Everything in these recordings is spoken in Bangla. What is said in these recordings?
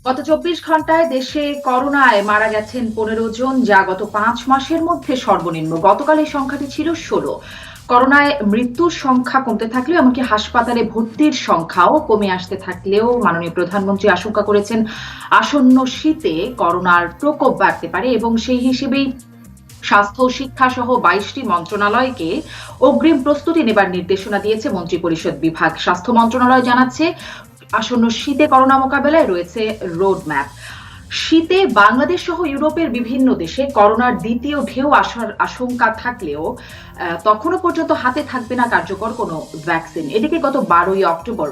গত ২৪ ঘন্টায় দেশে করোনায় মারা গেছেন ১৫ জন, যা গত ৫ মাসের মধ্যে সর্বনিম্ন। গতকাল এই সংখ্যাটি ছিল ১৬। করোনায় মৃত্যুর সংখ্যা কমতে থাকলেও, এমনকি হাসপাতালে ভর্তির সংখ্যাও কমে আসতে থাকলেও মাননীয় প্রধানমন্ত্রী আশঙ্কা করেছেন আসন্ন শীতে করোনার প্রকোপ বাড়তে পারে এবং সেই হিসেবেই স্বাস্থ্য ও শিক্ষা সহ ২২টি মন্ত্রণালয়কে অগ্রিম প্রস্তুতি নেবার নির্দেশনা দিয়েছে মন্ত্রিপরিষদ বিভাগ। স্বাস্থ্য মন্ত্রণালয় জানাচ্ছে আসন্ন শীতে করোনা মোকাবেলায় রয়েছে রোডম্যাপ। শীতে বাংলাদেশ সহ ইউরোপের বিভিন্ন দেশে করোনার দ্বিতীয় ঢেউ আসার আশঙ্কা থাকলেও তখনও পর্যন্ত হাতে থাকবে না কার্যকর কোনো ভ্যাকসিন। এদিকে গত ১২ই অক্টোবর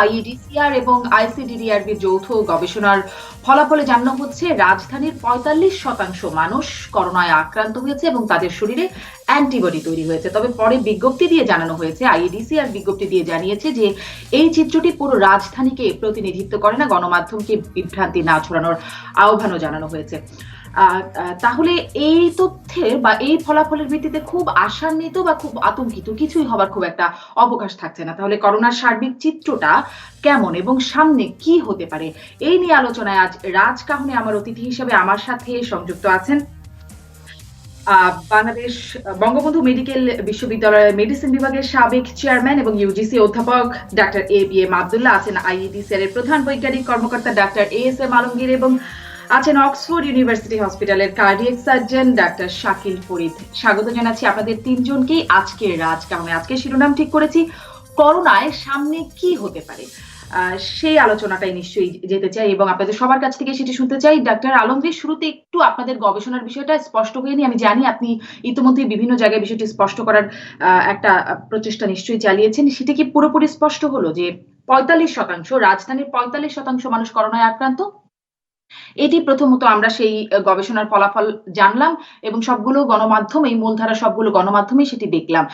আইইডিসিআর এবং আইসিডিডিআরবির যৌথ গবেষণার ফলাফলে জানানো হচ্ছে রাজধানীর ৪৫% মানুষ করোনায় আক্রান্ত হয়েছে এবং তাদের শরীরে অ্যান্টিবডি তৈরি হয়েছে। তবে পরে বিজ্ঞপ্তি দিয়ে জানানো হয়েছে, আইইডিসিআর বিজ্ঞপ্তি দিয়ে জানিয়েছে যে এই চিত্রটি পুরো রাজধানীকে প্রতিনিধিত্ব করে না, গণমাধ্যমকে বিভ্রান্তি না ছড়ানোর আহ্বানও জানানো হয়েছে। তাহলে এই তথ্যের বা এই ফলাফলের ভিত্তিতে খুব আশান্বিত বা খুব আতঙ্কিত কিছুই হবার খুব একটা অবকাশ থাকছে না। তাহলে করোনার সার্বিক চিত্রটা কেমন এবং সামনে কি হতে পারে, এই নিয়ে আলোচনায় আজ রাজকাহনে আমার অতিথি হিসেবে আমার সাথে সংযুক্ত আছেন বাংলাদেশ বঙ্গবন্ধু মেডিকেল বিশ্ববিদ্যালয়ের মেডিসিন বিভাগের সাবেক চেয়ারম্যান এবং ইউজিসি অধ্যাপক ডাক্তার এবিএম আব্দুল্লাহ, আছেন আইইডিসিআর এর প্রধান বৈজ্ঞানিক কর্মকর্তা ডাক্তার এএসএম আলমগীর এবং আছেন অক্সফোর্ড ইউনিভার্সিটি হসপিটালের cardiac surgeon doctor Shakil Farid. স্বাগত জানাচ্ছি আপনাদের তিনজনকেই আজকের রাজকাহনে। আজকে শিরোনাম ঠিক করেছি করোনায় সামনে কি হতে পারে, সেই আলোচনাটাই নিশ্চয়ই যেতে চাই এবং আপনাদের সবার কাছ থেকে সেটি শুনতে চাই। ডাক্তার আলমগীর, শুরুতে একটু আপনাদের গবেষণার বিষয়টা স্পষ্ট হয়নি। আমি জানি আপনি ইতিমধ্যে বিভিন্ন জায়গায় বিষয়টি স্পষ্ট করার একটা প্রচেষ্টা নিশ্চয়ই চালিয়েছেন। সেটা কি পুরোপুরি স্পষ্ট হলো যে ৪৫%, রাজধানীর ৪৫% মানুষ করোনায় আক্রান্ত? এটি প্রথমত আমরা সেই গবেষণার ফলাফল জানলাম এবং সবগুলো গণমাধ্যম, এই মূলধারা সবগুলো গণমাধ্যমেই সেটি দেখলাম।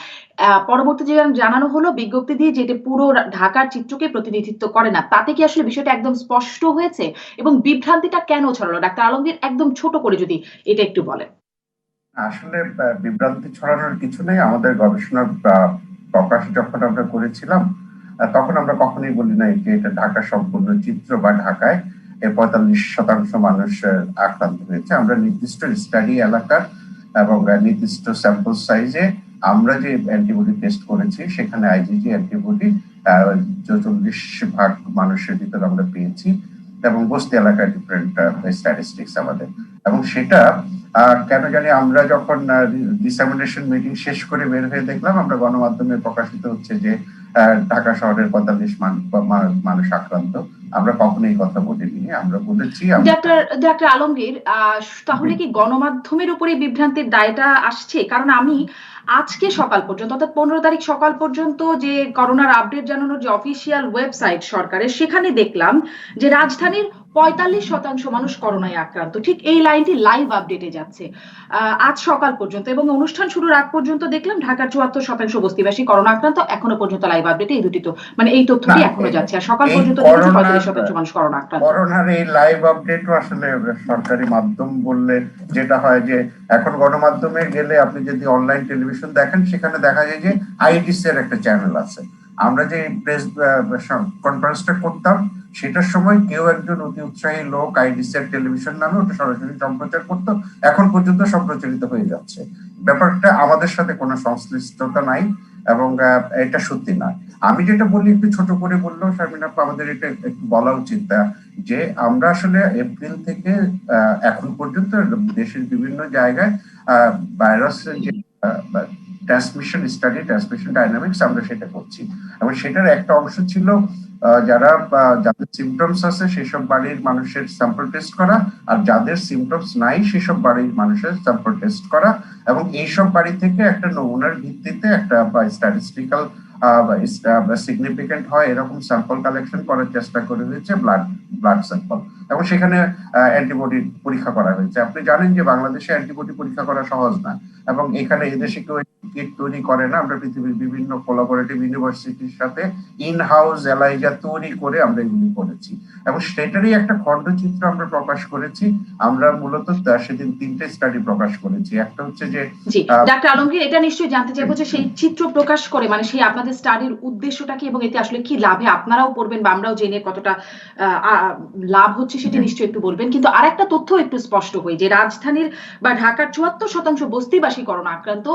পরবর্তী যে জানানো হলো বিজ্ঞপ্তি দিয়ে, যেটা পুরো ঢাকার চিত্রকে প্রতিনিধিত্ব করে না, তাতে কি আসলে বিষয়টা একদম স্পষ্ট হয়েছে এবং বিভ্রান্তিটা কেন ছড়ালো? ডাক্তার আলমগীর, একদম ছোট করে যদি এটা একটু বলেন। আসলে বিভ্রান্তি ছড়ানোর কিছু নেই। আমাদের গবেষণার প্রকাশ যখন আমরা করেছিলাম, তখন আমরা কখনোই বলি নাই যে এটা ঢাকা সম্পূর্ণ চিত্র বা ঢাকায় ৪৫% মানুষ আক্রান্ত হয়েছে। আমরা নির্দিষ্ট স্টাডি এলাকার এবং নির্দিষ্ট স্যাম্পল সাইজে আমরা যে অ্যান্টিবডি টেস্ট করেছি, সেখানে আইজিজি অ্যান্টিবডি ৪৪% মানুষের ভিতরে আমরা পেয়েছি এবং বস্তি এলাকায় ডিফারেন্ট স্ট্যাটিস্টিক্স আমাদের। এবং সেটা কেন জানি আমরা যখন ডিসেমিনেশন মিটিং শেষ করে বের হয়ে দেখলাম, আমরা গণমাধ্যমে প্রকাশিত হচ্ছে যে ঢাকা শহরের ৪৫ মানুষ আক্রান্ত। আমরা কখনোই কথা বলিনি, আমরা বলেছি। ডাক্তার আলমগীর, তাহলে কি গণমাধ্যমের উপরে বিভ্রান্তির দায়টা আসছে? কারণ আমি আজকে সকাল পর্যন্ত, অর্থাৎ ১৫ তারিখ সকাল পর্যন্ত যে করোনার আপডেট জানানোর যে অফিসিয়াল ওয়েবসাইট সরকারের, সেখানে দেখলাম যে রাজধানীর ৪৫% মানুষ করোনায় আক্রান্ত। ঠিক এই লাইনটি লাইভ আপডেটে যাচ্ছে আজ সকাল পর্যন্ত, এবং অনুষ্ঠান শুরুর আগ পর্যন্ত দেখলাম ঢাকার ৭৪% বস্তিবাসী করোনা আক্রান্ত। এখনো পর্যন্ত লাইভ আপডেটে এই দুটি তো, মানে এই তথ্যটি এখনো যাচ্ছে। আর সকাল পর্যন্ত দেখেছি ৪৫% মানুষ করোনা আক্রান্ত। করোনার এই লাইভ আপডেটও আসলে সরকারি মাধ্যম বললে যেটা হয় যে, এখন গণমাধ্যমে গেলে আপনি যদি অনলাইন টেলিভিশন দেখেন, সেখানে দেখা যায় যে আইডিসি এর একটা চ্যানেল আছে। আমরা যে প্রেস কনফারেন্সটা করতাম, সেটার সময় কেউ একজন অতি উৎসাহী লোক আইডিসি এর টেলিভিশন নামে ওটা সরাসরি সম্প্রচার করতো। এখন পর্যন্ত সম্প্রচারিত হয়ে যাচ্ছে। ব্যাপারটা আমাদের সাথে কোনো সংশ্লিষ্টতা নাই এবং এটা সত্যি না। আমি যেটা বলি, একটু ছোট করে বললেও শারমিন আপু, আমাদের এটা একটু বলা উচিত যে আমরা আসলে এপ্রিল থেকে এখন পর্যন্ত দেশের বিভিন্ন জায়গায় ভাইরাসের যে ট্রান্সমিশন স্টাডি, ট্রান্সমিশন ডাইনামিক্স, আমরা সেটা করছি। এবং সেটার একটা অংশ ছিল যাদের সিমটমস আছে সেসব বাড়ির মানুষের স্যাম্পল টেস্ট করা, আর যাদের সিমটমস নাই সেসব বাড়ির মানুষের স্যাম্পল টেস্ট করা, এবং এইসব বাড়ি থেকে একটা নমুনার ভিত্তিতে একটা স্ট্যাটিস্টিক্যাল সিগনিফিকেন্ট হয় এরকম স্যাম্পল কালেকশন করার চেষ্টা করে হয়েছে, ব্লাড স্যাম্পল। এবং সেখানে অ্যান্টিবডি পরীক্ষা করা হয়েছে। আপনি জানেন যে বাংলাদেশে অ্যান্টিবডি পরীক্ষা করা সহজ না, এবং এখানে এদেশে কেউ কিট তৈরি করে না। আমরা পৃথিবীর বিভিন্ন কোলাবোরেটিভ ইউনিভার্সিটির সাথে ইন হাউস এলাইজা তৈরি করে আমরা এগুলি করেছি। এবং সেটারই একটা খণ্ডচিত্র আমরা প্রকাশ করেছি। আমরা মূলত সেদিন 3টে স্টাডি প্রকাশ করেছি। একটা হচ্ছে যে জি ডাক্তার আলমগীর, এটা নিশ্চয়ই জানতে চাইবো যে সেই চিত্র প্রকাশ করে মানে সেই আপনাদের স্টাডির উদ্দেশ্যটা কি এবং এতে আসলে কি লাভে আপনারাও পড়বেন বা আমরাও জেনে কতটা লাভ হচ্ছে সেটা নিশ্চয়ই একটু বলবেন। কিন্তু আরেকটা তথ্য একটু স্পষ্ট হই যে রাজধানীর বা ঢাকার ৭৪% বস্তিবাসী করোনা আক্রান্ত,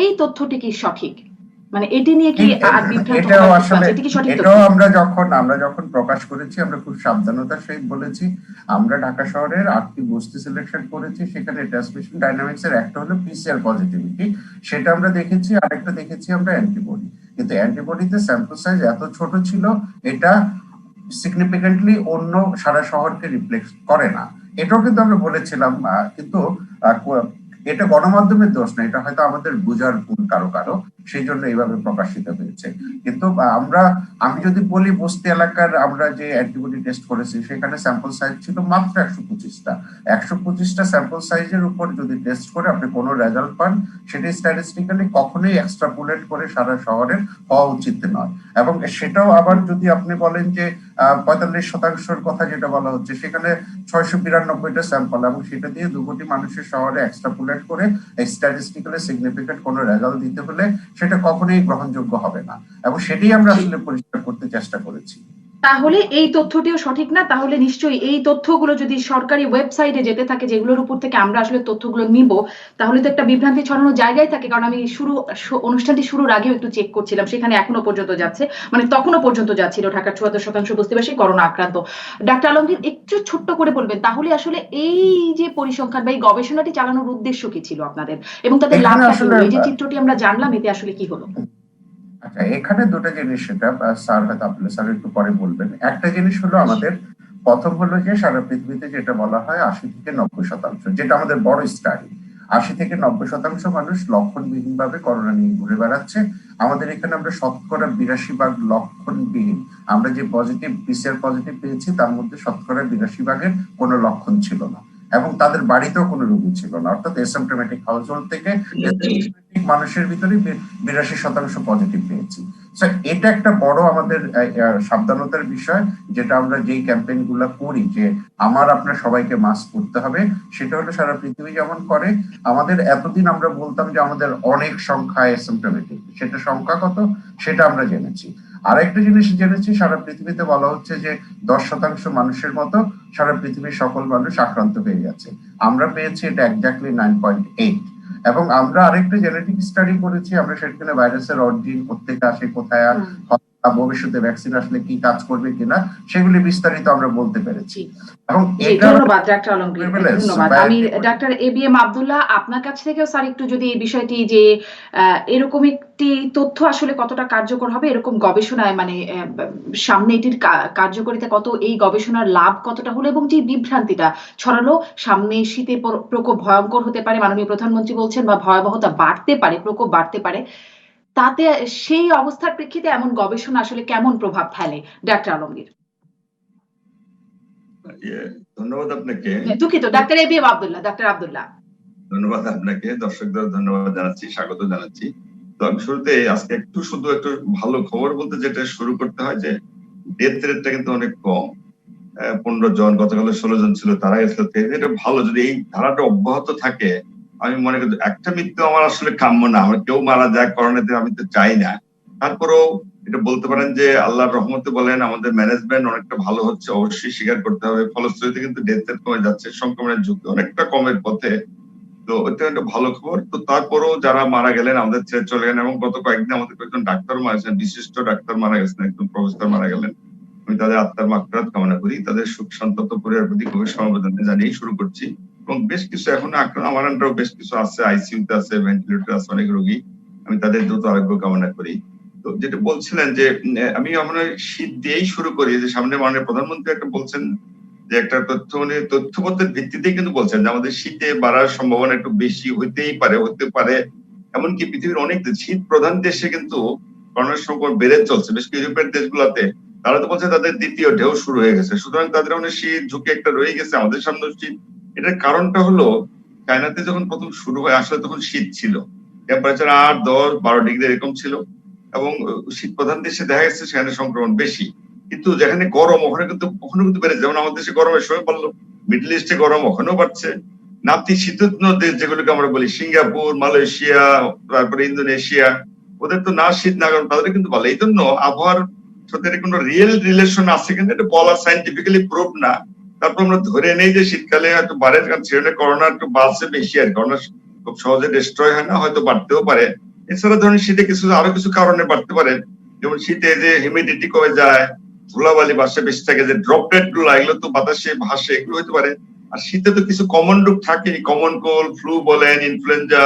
এই তথ্যটি কি সঠিক? মানে এটি নিয়ে কি আর বিভ্রান্ত এটাও হওয়ার কিছু আসলে আছে? এটি কি সঠিক এটাও তথ্য? আমরা যখন প্রকাশ করেছি আমরা খুব সাবধানতার সহিত বলেছি আমরা ঢাকা শহরের 8টি বস্তি সিলেকশন করেছি। সেখানে ট্রান্সমিশন ডাইনামিক্স এর একটা হলো পিসিআর পজিটিভিটি, সেটা আমরা দেখেছি, আরেকটা দেখেছি আমরা অ্যান্টিবডি। কিন্তু অ্যান্টিবডিতে স্যাম্পল সাইজ এত ছোট ছিল এটা সিগনিফিকেন্টলি অন্য সারা শহরকে রিফ্লেক্ট করে না, এটাও কিন্তু আমরা বলেছিলাম। কিন্তু এটা গণমাধ্যমের দোষ না, এটা হয়তো আমাদের বোঝার ভুল কারো কারো, সেই জন্য এইভাবে প্রকাশিত হয়েছে। কিন্তু আমি যদি বলি বস্তি এলাকার আমরা যে অ্যান্টিবডি টেস্ট করেছি সেখানে স্যাম্পল সাইজ ছিল মাত্র 125টা। 125টা স্যাম্পল সাইজের উপর যদি টেস্ট করে আপনি কোনো রেজাল্ট পান, সেটা স্ট্যাটিস্টিক্যালি কখনোই এক্সট্রাপোলেট করে সারা শহরের হওয়া উচিত নয়। এবং সেটাও আবার যদি আপনি বলেন যে 45% কথা যেটা বলা হচ্ছে, সেখানে 692টা স্যাম্পল এবং সেটা দিয়ে 2 কোটি মানুষের শহরে এক্সট্রাপোলেট করে স্ট্যাটিস্টিক্যালি সিগনিফিকেন্ট কোনো রেজাল্ট দিতে হলে সেটা কখনোই গ্রহণযোগ্য হবে না, এবং সেটাই আমরা আসলে পরিষ্কার করতে চেষ্টা করেছি। তাহলে এই তথ্যটিও সঠিক না? তাহলে নিশ্চয়ই এই তথ্যগুলো যদি সরকারি ওয়েবসাইটে যেতে থাকে যেগুলোর উপর থেকে আমরা আসলে তথ্যগুলো নিব, তাহলে তো একটা বিভ্রান্তি ছড়ানোর জায়গায় থাকে। কারণ আমি অনুষ্ঠানটি শুরুর আগেও একটু চেক করছিলাম, সেখানে এখনো পর্যন্ত যাচ্ছে, মানে তখনো পর্যন্ত যাচ্ছিল ঢাকার ৭৪% বস্তিবাসী করোনা আক্রান্ত। ডাক্তার আলমগীর, একটু ছোট্ট করে বলবেন তাহলে আসলে এই যে পরিসংখ্যান বা এই গবেষণাটি চালানোর উদ্দেশ্য কি ছিল আপনাদের এবং তাদের এখানে লাভটা কি আসলে হলো? এই যে চিত্রটি আমরা জানলাম এতে আসলে কি হলো? আচ্ছা, এখানে দুটো জিনিস, সেটা স্যার হয়তো আব্দুল্লাহ স্যার একটু পরে বলবেন। একটা জিনিস হলো আমাদের প্রথম হলো যে সারা পৃথিবীতে যেটা বলা হয় ৮০ থেকে ৯০%, যেটা আমাদের বড় স্টাডি, ৮০ থেকে ৯০% মানুষ লক্ষণবিহীন ভাবে করোনা নিয়ে ঘুরে বেড়াচ্ছে। আমাদের এখানে আমরা ৮২% লক্ষণবিহীন, আমরা যে পজিটিভ পিসিআর পজিটিভ পেয়েছি তার মধ্যে ৮২%-এর কোনো লক্ষণ ছিল না এবং তাদের বাড়িতেও কোনো রোগী ছিল না, অর্থাৎ এসিম্পটোমেটিক হাউসহোল্ড থেকে মানুষের ভিতরে ৮২% পজিটিভ পেয়েছি। এটা একটা বড় আমাদের সাবধানতার বিষয়, যেটা আমরা যেই ক্যাম্পেইন গুলা করি যে আপনার সবাইকে মাস্ক পরতে হবে, সেটা হলো সারা পৃথিবী যেমন করে। আমাদের এতদিন আমরা বলতাম যে আমাদের অনেক সংখ্যা অ্যাসিম্পটোমেটিক, সেটা সংখ্যা কত সেটা আমরা জেনেছি। আরেকটা জিনিস জেনেছি, সারা পৃথিবীতে বলা হচ্ছে যে 10% মানুষের মতো সারা পৃথিবীর সকল মানুষ আক্রান্ত হয়ে গেছে, আমরা পেয়েছি এটা এক্স্যাক্টলি 9.8। এবং আমরা আরেকটা জেনেটিক স্টাডি করেছি, আমরা সেখানে ভাইরাসের অরিজিন কোত্থেকে আসে, কোথায় ভবিষ্যতে ভ্যাকসিন আসলে কি কাজ করবে কিনা সেগুলি বিস্তারিত আমরা বলতে পেরেছি। এবং ধন্যবাদ ডাক্তার আলমগীর, ধন্যবাদ। আমি ডাক্তার এবিএম আব্দুল্লাহ, আপনার কাছ থেকেও স্যার একটু যদি এই বিষয়টি যে এরকম একটি তথ্য আসলে কতটা কার্যকর হবে এরকম গবেষণায়, মানে সামনে এটির কার্যকারিতা কত, এই গবেষণার লাভ কতটা হলো এবং যে বিভ্রান্তিটা ছড়ালো, সামনে শীতের প্রকোপ ভয়ঙ্কর হতে পারে মাননীয় প্রধানমন্ত্রী বলছেন, বা ভয়াবহতা বাড়তে পারে, প্রকোপ বাড়তে পারে, তাতে সেই অবস্থার প্রেক্ষিতে এমন গবেষণা আসলে কেমন প্রভাব ফেলে? ডাক্তার আলমগীর। ধন্যবাদ আপনাকে। দুঃখিত, doctor ABM Abdullah, doctor Abdullah. ধন্যবাদ আপনাকে, দর্শকদের ধন্যবাদ জানাচ্ছি, স্বাগত জানাচ্ছি। তো আমি শুরুতে আজকে শুধু একটু ভালো খবর বলতে যেটা শুরু করতে হয় যে ডেথ রেটটা কিন্তু অনেক কম, 15 জন, গতকালে 16 জন ছিল, তারা গেছিল। এটা ভালো, যদি এই ধারাটা অব্যাহত থাকে আমি মনে করি একটা মৃত্যু আমার আসলে কাম্য না, আমার কেউ মারা যায় করোনাতে, আমি তো চাই না। তারপরেও এটা বলতে পারেন যে আল্লাহর রহমতে বলেন আমাদের ম্যানেজমেন্ট অনেকটা ভালো হচ্ছে, অবশ্যই স্বীকার করতে হবে। ফলশ্রুতিতে কিন্তু ডেথ রেট কমে যাচ্ছে, সংক্রমণের ঝুঁকি অনেকটা কমের পথে। তো এটা একটা ভালো খবর। তো তারপরেও যারা মারা গেলেন আমাদের ছেড়ে চলে গেলেন, এবং গত কয়েকদিন আমাদের কয়েকজন ডাক্তার মারা গেছেন, বিশিষ্ট ডাক্তার মারা গেছেন, একজন প্রফেসর মারা গেলেন। আমি তাদের আত্মার মাগফিরাত কামনা করি, তাদের সুখ সন্তপ্ত পরিবারের প্রতি গভীর সমবেদনা জানিয়ে শুরু করছি। এবং বেশ কিছু এখন আমার আন্ডারও বেশ কিছু আছে, আইসিইউতে আছে, ভেন্টিলেটর আছে অনেক রোগী, আমি তাদের দ্রুত আরোগ্য কামনা করি। তো যেটা বলছিলেন যে আমি আমরা শীত দিয়েই শুরু করি, যে সামনে মাননীয় প্রধানমন্ত্রী একটা বলছেন যে একটা তথ্যপত্রের ভিত্তিতেই কিন্তু বলছেন যে আমাদের শীতে বাড়ার সম্ভাবনা একটু বেশি হতে পারে। এমনকি পৃথিবীর অনেক শীত প্রধান দেশে কিন্তু করোনার সংক্রমণ বেড়ে চলছে, বেশ কিছু ইউরোপের দেশগুলোতে তারা তো বলছে তাদের দ্বিতীয় ঢেউ শুরু হয়ে গেছে, সুতরাং তাদের অনেক শীত ঝুঁকি একটা রয়ে গেছে, আমাদের সামনে শীত। এটার কারণটা হলো চায়নাতে যখন প্রথম শুরু হয় আসলে তখন শীত ছিল, টেম্পারেচার 8, 10, 12 ডিগ্রি এরকম ছিল, এবং শীত প্রধান দেশে দেখা গেছে সেখানে সংক্রমণ বেশি। কিন্তু যেখানে গরম ওখানে কিন্তু কখনো কিন্তু বেড়েছে, যেমন আমাদের দেশে গরমের সময় বাড়লো, মিডল ইস্টে গরম ওখানেও বাড়ছে। নাতিশীতোষ্ণ দেশ যেগুলোকে আমরা বলি সিঙ্গাপুর, মালয়েশিয়া, তারপরে ইন্দোনেশিয়া, ওদের তো না শীত না গরম, তাদের কিন্তু ভালো। এই জন্য আবহাওয়ার সাথে কোনো রিয়েল রিলেশন আছে কিন্তু এটা বলা সাইন্টিফিক্যালি প্রুভ না। তারপর আমরা ধরে নেই যে শীতকালে হয়তো বাড়ে, কারণ সেখানে করোনা একটু বাড়ছে বেশি, আর করোনা খুব সহজে ডিস্ট্রয় হয় না, হয়তো বাড়তেও পারে। এছাড়া ধরেন শীতে কিছু আরো কিছু কারণে বাড়তে পারে, যেমন শীতে যে হিউমিডিটি কমে যায়, ধুলাবালি বাসে বেশি থাকে, যে ড্রপলেট গুলো এগুলো তো বাতাসে ভাসে, এগুলো হতে পারে। আর শীতে তো কিছু কমন রোগ থাকে, কমন কোল্ড, ফ্লু বলেন, ইনফ্লুয়েঞ্জা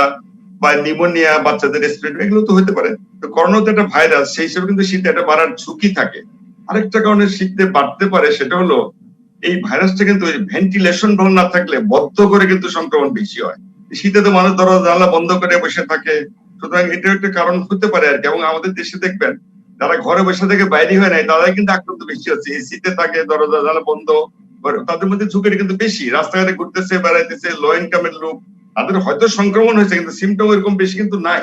বা নিউমোনিয়া, বাচ্চাদের রেসপিরেটরি, এগুলো তো হতে পারে। তো করোনা তো একটা ভাইরাস, সেই হিসেবে কিন্তু শীতে একটা বাড়ার ঝুঁকি থাকে। আরেকটা কারণে শীতে বাড়তে পারে, সেটা হলো এই ভাইরাসটা কিন্তু ভেন্টিলেশন ভালো না থাকলে বদ্ধ করে কিন্তু সংক্রমণ বেশি হয়। শীতে তো মানুষ দরজা জানলা বন্ধ করে বসে থাকে, সুতরাং এটা একটা কারণ হতে পারে আর কি। এবং আমাদের দেশে দেখবেন যারা ঘরে বসে থেকে বাইরে হয় নাই তারাই কিন্তু আক্রান্ত বেশি হচ্ছে, এসিতে থাকে, দরজা জানলা বন্ধ, তাদের মধ্যে ঝুঁকিটা কিন্তু বেশি। রাস্তাঘাটে ঘুরতেছে, বেড়াইতেছে, লো ইনকামের লোক, তাদের হয়তো সংক্রমণ হয়েছে কিন্তু সিমটম এরকম বেশি কিন্তু নাই।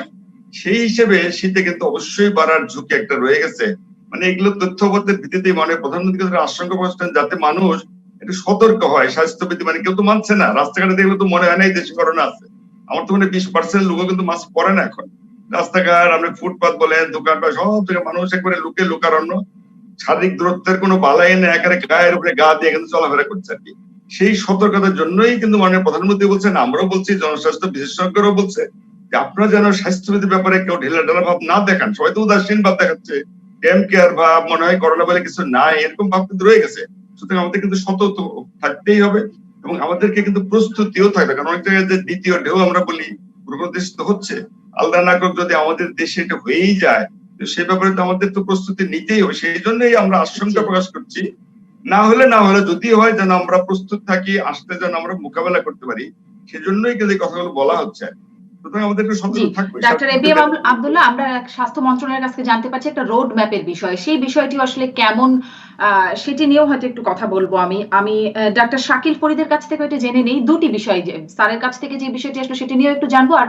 সেই হিসেবে শীতে কিন্তু অবশ্যই বাড়ার ঝুঁকি একটা রয়ে গেছে। মানে এগুলো তথ্যপত্রের ভিত্তিতে মানে প্রধানমন্ত্রী আশঙ্কা করছেন যাতে মানুষ একটু সতর্ক হয়, স্বাস্থ্যবিধি মানে কেউ তো মানছে না। রাস্তাঘাটে দেখলে তো মনে হয় না এই দেশে করোনা আছে। আমার তো মানে 20% লোক কিন্তু মাস্ক পরে না এখন। রাস্তাঘাট, আপনি ফুটপাত বলেন, দোকানপাট, সব জায়গায় মানুষ একবারে লোকে লোকারণ্য, শারীরিক দূরত্বের কোনো বালাই নেই, একেবারে গায়ের উপরে গা দিয়ে কিন্তু চলাফেরা করছে আর কি। সেই সতর্কতার জন্যই কিন্তু মাননীয় প্রধানমন্ত্রী বলছেন, আমরাও বলছি, জনস্বাস্থ্য বিশেষজ্ঞরাও বলছে যে আপনারা যেন স্বাস্থ্যবিধির ব্যাপারে কেউ ঢিলাঢালা ভাব না দেখান। সবাই তো উদাসীন ভাব দেখাচ্ছে, টেম কেয়ার ভাব, মনে হয় করোনা বলে কিছু নাই, এরকম ভাব কিন্তু রয়ে গেছে। সুতরাং আমাদের কিন্তু সতর্ক থাকতেই হবে এবং আমাদেরকে কিন্তু প্রস্তুতিও থাকবে, কারণ অনেক জায়গায় যে দ্বিতীয় ঢেউ আমরা বলি প্রতিষ্ঠিত হচ্ছে, আল্লাহ না করুক যদি আমাদের দেশে এটা হয়েই যায়, তো সে ব্যাপারে তো আমাদের তো প্রস্তুতি নিতেই হবে। সেই জন্যই আমরা আশঙ্কা প্রকাশ করছি, না হলে যদি হয় যেন আমরা প্রস্তুত থাকি, আসতে যেন আমরা মোকাবেলা করতে পারি, সেজন্যই কিন্তু এই কথাগুলো বলা হচ্ছে। সুতরাং আমাদের একটু জি, সতর্ক থাকবে। ডাক্তার এবিএম আব্দুল্লাহ, আমরা স্বাস্থ্য মন্ত্রণালয়ের কাছে জানতে পারছি একটা রোড ম্যাপের বিষয়, সেই বিষয়টি আসলে কেমন সেটি নিয়েও হয়তো একটু কথা বলবো। আমি ডাক্তার শাকিল ফরিদের কাছ থেকে এটা জেনে নেই, দুটি বিষয়, যে স্যারের কাছ থেকে যে বিষয়টি আসলে সেটি নিয়েও একটু জানবো। আর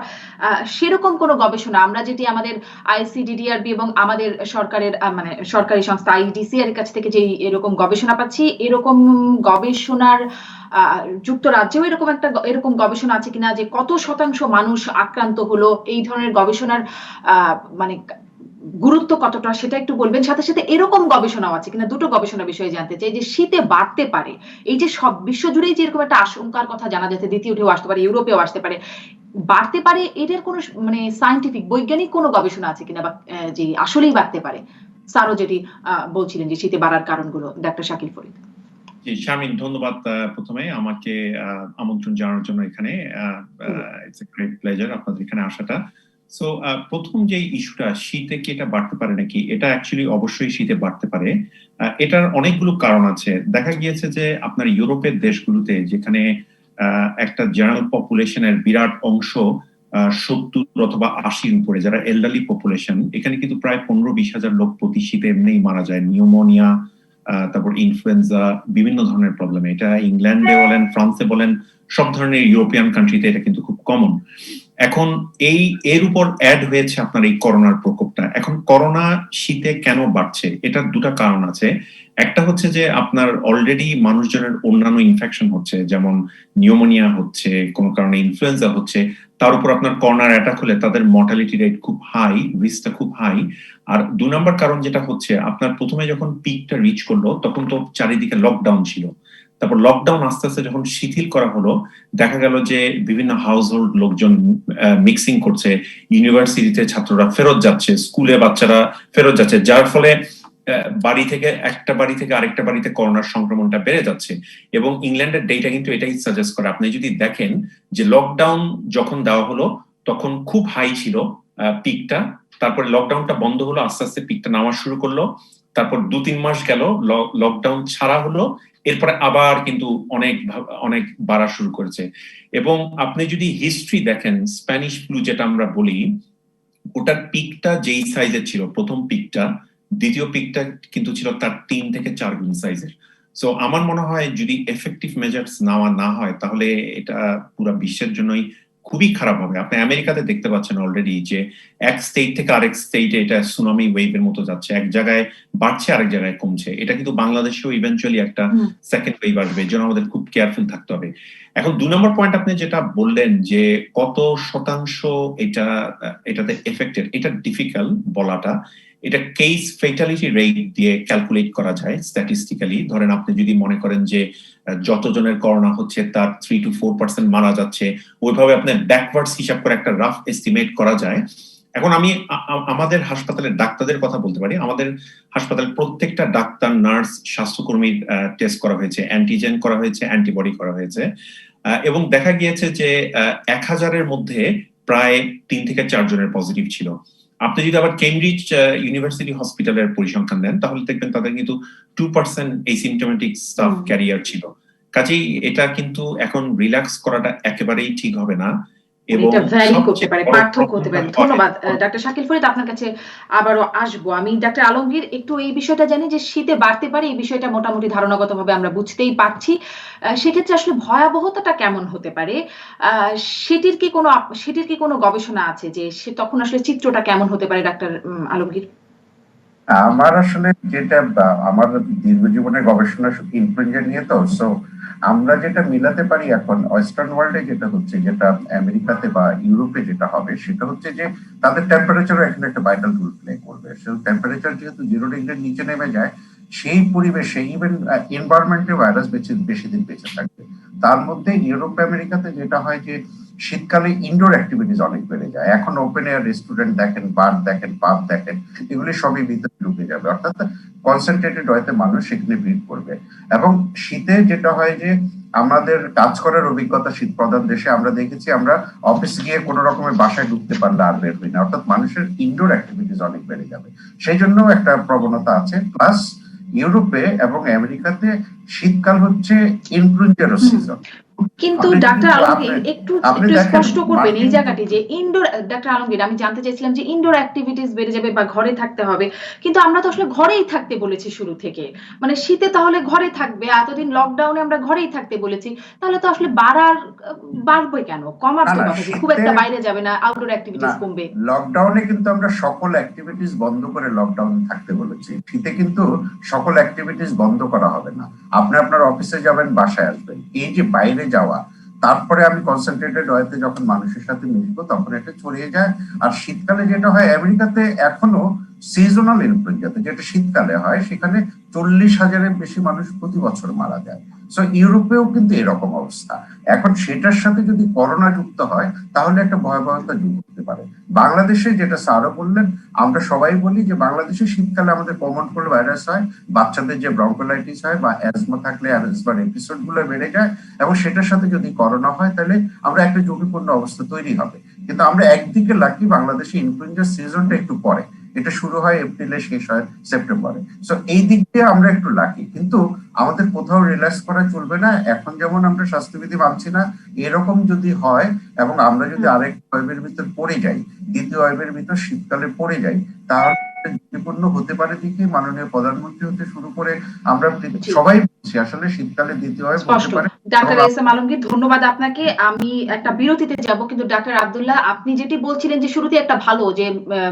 সেরকম কোনো গবেষণা আমরা যেটি আমাদের আইসিডিডিআরবি এবং আমাদের সরকারের মানে সরকারি সংস্থা আইডিসিআর এর কাছ থেকে যে এরকম গবেষণা পাচ্ছি, এরকম গবেষণার যুক্তরাজ্যেও এরকম গবেষণা আছে কিনা, যে কত শতাংশ মানুষ আক্রান্ত হলো, এই ধরনের গবেষণার মানে গুরুত্ব কতটা সেটা একটু বলবেন। সাথে সাথে এরকম গবেষণাও আছে কিনা, দুটো গবেষণা বিষয়ে জানতে চাই, যে শীতে বাড়তে পারে, এই যে সব বিশ্বজুড়েই যে এরকম একটা আশঙ্কার কথা জানা যাচ্ছে, দ্বিতীয় ঢেউ আসতে পারে, ইউরোপেও আসতে পারে, বাড়তে পারে, এটার কোনো মানে সায়েন্টিফিক বৈজ্ঞানিক কোনো গবেষণা আছে কিনা, বা যে আসলেই বাড়তে পারে? স্যারও যেটি বলছিলেন যে শীতে বাড়ার কারণগুলো, ডাক্তার শাকিল ফরিদ। জি শামিন, ধন্যবাদ প্রথমে আমাকে আমন্ত্রণ জানানোর জন্য এখানে। ইটস এ গ্রেট প্লেজার আপনাদের এখানে আসাটা। সো প্রথম যে ইস্যুটা, শীতে কি এটা বাড়তে পারে নাকি, এটা অ্যাকচুয়ালি অবশ্যই শীতে বাড়তে পারে। এটার অনেকগুলো কারণ আছে। দেখা গিয়েছে যে আপনার ইউরোপের দেশগুলোতে, যেখানে একটা জেনারেল পপুলেশনের বিরাট অংশ 70 অথবা 80-র উপরে, যারা এল্ডারলি পপুলেশন, এখানে কিন্তু প্রায় 15-20 হাজার লোক প্রতি শীতে এমনিই মারা যায়, নিউমোনিয়া, তারপর ইনফ্লুয়েঞ্জা, বিভিন্ন ধরনের প্রবলেম। এটা ইংল্যান্ডে বলেন, ফ্রান্সে বলেন, সব ধরনের ইউরোপিয়ান কান্ট্রিতে এটা কিন্তু খুব কমন। এখন এর উপর অ্যাড হয়েছে আপনার এই করোনার প্রকোপটা। এখন করোনা শীতে কেন বাড়ছে, এটার দুটো কারণ আছে। একটা হচ্ছে যে আপনার অলরেডি মানুষজনের অন্যান্য ইনফেকশন হচ্ছে, যেমন নিউমোনিয়া হচ্ছে, কোনো কারণে ইনফ্লুয়েঞ্জা হচ্ছে, তার উপর আপনার করোনার অ্যাটাক হলে তাদের মর্টালিটি রেট খুব হাই, রিস্কটা খুব হাই। আর 2 নম্বর কারণ যেটা হচ্ছে, আপনার প্রথমে যখন পিকটা রিচ করলো তখন তো চারিদিকে লকডাউন ছিল, তারপর লকডাউন আস্তে আস্তে যখন শিথিল করা হলো, দেখা গেল যে বিভিন্ন হাউস হোল্ড লোকজন মিক্সিং করছে, ইউনিভার্সিটিতে ছাত্ররা ফেরত যাচ্ছে, স্কুলে বাচ্চারা ফেরত যাচ্ছে, যার ফলে একটা বাড়ি থেকে আরেকটা বাড়িতে করোনার সংক্রমণটা বেড়ে যাচ্ছে। এবং ইংল্যান্ডের ডেটা কিন্তু এটাই সাজেস্ট করে। আপনি যদি দেখেন যে লকডাউন যখন দেওয়া হলো তখন খুব হাই ছিল পিকটা, তারপরে লকডাউনটা বন্ধ হলো, আস্তে আস্তে পিকটা নামা শুরু করলো, তারপর 2-3 মাস গেল, লকডাউন ছাড়া হলো, এরপরে আবার কিন্তু অনেক বাড়া শুরু করেছে। এবং আপনি যদি হিস্ট্রি দেখেন, স্প্যানিশ ফ্লু যেটা আমরা বলি, ওটার পিকটা যেই সাইজের ছিল প্রথম পিকটা, দ্বিতীয় পিকটা কিন্তু ছিল তার 3 থেকে 4 গুণ সাইজের। সো আমার মনে হয় যদি এফেক্টিভ মেজার্স নেওয়া না হয় তাহলে এটা পুরো বিশ্বের জন্যই খুবই খারাপ হবে। আপনি আমেরিকাতে দেখতে পাচ্ছেন অলরেডি যে এক স্টেট থেকে আরেক স্টেটে এটা সুনামি ওয়েভের মতো যাচ্ছে, এক জায়গায় বাড়ছে আরেক জায়গায় কমছে। এটা কিন্তু বাংলাদেশেও ইভেন্চুয়ালি একটা সেকেন্ড ওয়েভ আসবে, এর জন্য আমাদের খুব কেয়ারফুল থাকতে হবে। এখন 2 নম্বর পয়েন্ট আপনি যেটা বললেন যে কত শতাংশ এটাতে এফেক্টেড, এটা ডিফিকাল্ট বলাটা। এটা কেস ফেটালিটি রেট দিয়ে ক্যালকুলেট করা যায় স্ট্যাটিস্টিক্যালি। ধরেন আপনি যদি মনে করেন যে যতজনের করোনা হচ্ছে তার 3 to 4% মারা যাচ্ছে, ওইভাবে আপনার ব্যাকওয়ার্ডস হিসাব করে একটা রাফ এস্টিমেট করা যায়। এখন আমি আমাদের হাসপাতালের ডাক্তারদের কথা বলতে পারি। আমাদের হাসপাতালে প্রত্যেকটা ডাক্তার, নার্স, স্বাস্থ্যকর্মীর টেস্ট করা হয়েছে, অ্যান্টিজেন করা হয়েছে, অ্যান্টিবডি করা হয়েছে, এবং দেখা গিয়েছে যে 1000-এর মধ্যে প্রায় 3 থেকে 4 জনের পজিটিভ ছিল। আপনি যদি আবার কেমব্রিজ ইউনিভার্সিটি হসপিটালের পরিসংখ্যান দেন তাহলে দেখবেন তাদের কিন্তু 2% এসিম্পটোমেটিক স্টাফ ক্যারিয়ার ছিল। কাজেই এটা কিন্তু এখন রিল্যাক্স করাটা একেবারেই ঠিক হবে না। এটা ভ্যারি করতে পারে, পার্থক্য হতে পারে। ধন্যবাদ ডাক্তার শাকিল ফরিদ, আপনার কাছে আবারও আসবো। আমি ডাক্তার আলমগীর একটু এই বিষয়টা জানি যে শীতে বাড়তে পারে, এই বিষয়টা মোটামুটি ধারণাগতভাবে আমরা বুঝতেই পারছি। সেক্ষেত্রে আসলে ভয়াবহতাটা কেমন হতে পারে, সেটির কি কোনো গবেষণা আছে যে সে তখন আসলে চিত্রটা কেমন হতে পারে ডাক্তার আলমগীর? আমার আসলে যেটা আমার দীর্ঘ জীবনের গবেষণা ইনফ্লুয়েঞ্জা নিয়ে, তো সো আমরা যেটা মিলাতে পারি এখন ওয়েস্টার্ন ওয়ার্ল্ডে যেটা হচ্ছে, যেটা আমেরিকাতে বা ইউরোপে যেটা হবে, সেটা হচ্ছে যে তাদের টেম্পারেচারও এখানে একটা ভাইটাল রোল প্লে করবে। সেই টেম্পারেচার যেহেতু 0 ডিগ্রির নিচে নেমে যায়, সেই পরিবেশে ইভেন এনভায়রনমেন্টে ভাইরাস বেশি দিন বেঁচে থাকবে। তার মধ্যে ইউরোপ আমেরিকাতে যেটা হয় যে শীতকালে ইনডোর অ্যাক্টিভিটিস অনেক বেড়ে যায়। এখন ওপেন এয়ার রেস্টুরেন্ট দেখেন, বার দেখেন, পাব দেখেন, এগুলি সবই ভিতরে ঢুকে যাবে, অর্থাৎ কনসেন্ট্রেটেড ওয়েতে মানুষ সেখানে ভিড় করবে। এবং শীতে যেটা হয় যে আমাদের কাজ করার অভিজ্ঞতা, শীত প্রধান দেশে আমরা দেখেছি আমরা অফিস গিয়ে কোনো রকমের বাসায় ঢুকতে পারলে আর বের হই না, অর্থাৎ মানুষের ইনডোর অ্যাক্টিভিটিস অনেক বেড়ে যাবে। সেই জন্য একটা প্রবণতা আছে। প্লাস ইউরোপে এবং আমেরিকাতে শীতকাল হচ্ছে ইনফ্লুয়েঞ্জার সিজন। কিন্তু ডাক্তার আলমগীর একটু স্পষ্ট করবেন এই জায়গাটি যে ইনডোর, ডাক্তার আলমগীর আমি জানতে চাইছিলাম যে ইনডোর অ্যাক্টিভিটিস বেড়ে যাবে বা ঘরে থাকতে হবে, কিন্তু আমরা তো আসলে ঘরেই থাকতে বলেছি শুরু থেকে। মানে শীতে তাহলে ঘরে থাকবে, এতদিন লকডাউনে আমরা ঘরেই থাকতে বলেছি, তাহলে তো আসলে বাড়বে কেন? কমার তো কথা, খুব একটা বাইরে যাবে না, আউটডোর অ্যাক্টিভিটিস কমবে। লকডাউনে কিন্তু আমরা সকল অ্যাক্টিভিটিস বন্ধ করে লকডাউন থাকতে বলেছি। শীতে কিন্তু সকল অ্যাক্টিভিটিস বন্ধ করা হবে না। আপনি আপনার অফিসে যাবেন, বাসায় আসবেন, এই যে বাইরে যাওয়া, তারপরে আমি কনসেন্ট্রেটেড ওয়েতে যখন মানুষের সাথে মিশবো তখন এটা ছড়িয়ে যায়। আর শীতকালে যেটা হয় আমেরিকাতে এখনো সিজনাল ইনফ্লুয়েঞ্জাতে যেটা শীতকালে হয়, সেখানে 40,000-এর বেশি মানুষ প্রতি বছর মারা যায়। সো ইউরোপেও কিন্তু এরকম অবস্থা। এখন সেটার সাথে যদি করোনা যুক্ত হয় তাহলে একটা ভয়াবহতা যুক্ত হতে পারে। বাংলাদেশে যেটা স্যারও বললেন, আমরা সবাই বলি যে বাংলাদেশে শীতকালে আমাদের কমন কোল্ড ভাইরাস হয়, বাচ্চাদের যে ব্রঙ্কোলাইটিস হয় বা অ্যাজমা থাকলে অ্যাজমার এপিসোড গুলো বেড়ে যায়, এবং সেটার সাথে যদি করোনা হয় তাহলে আমরা একটা ঝুঁকিপূর্ণ অবস্থা তৈরি হবে। কিন্তু আমরা একদিকে লাকি, বাংলাদেশে ইনফ্লুয়েঞ্জা সিজনটা একটু পরে, এটা শুরু হয় এপ্রিলে, শেষ হয় সেপ্টেম্বরে। সো এই দিক দিয়ে আমরা একটু লাকি, কিন্তু আমাদের কোথাও রিল্যাক্স করা চলবে না। এখন যেমন আমরা স্বাস্থ্যবিধি মানছি না, এরকম যদি হয় এবং আমরা যদি আরেক ওয়েভের ভিতর পড়ে যাই, দ্বিতীয় ওয়েভের ভিতর শীতকালে পড়ে যাই, তাহলে ঝুঁকিপূর্ণ হতে পারে দিকে মাননীয় প্রধানমন্ত্রী হতে শুরু করে আমরা সবাই বলছি আসলে শীতকালে দ্বিতীয় ওয়েভ হতে পারে। ডাক্তার এস এম আলমগীর, ধন্যবাদ আপনাকে। আমি একটা বিরতিতে যাব, কিন্তু ডাক্তার আব্দুল্লাহ, আপনি যেটি বলছিলেন যে শুরুতে একটা ভালো যে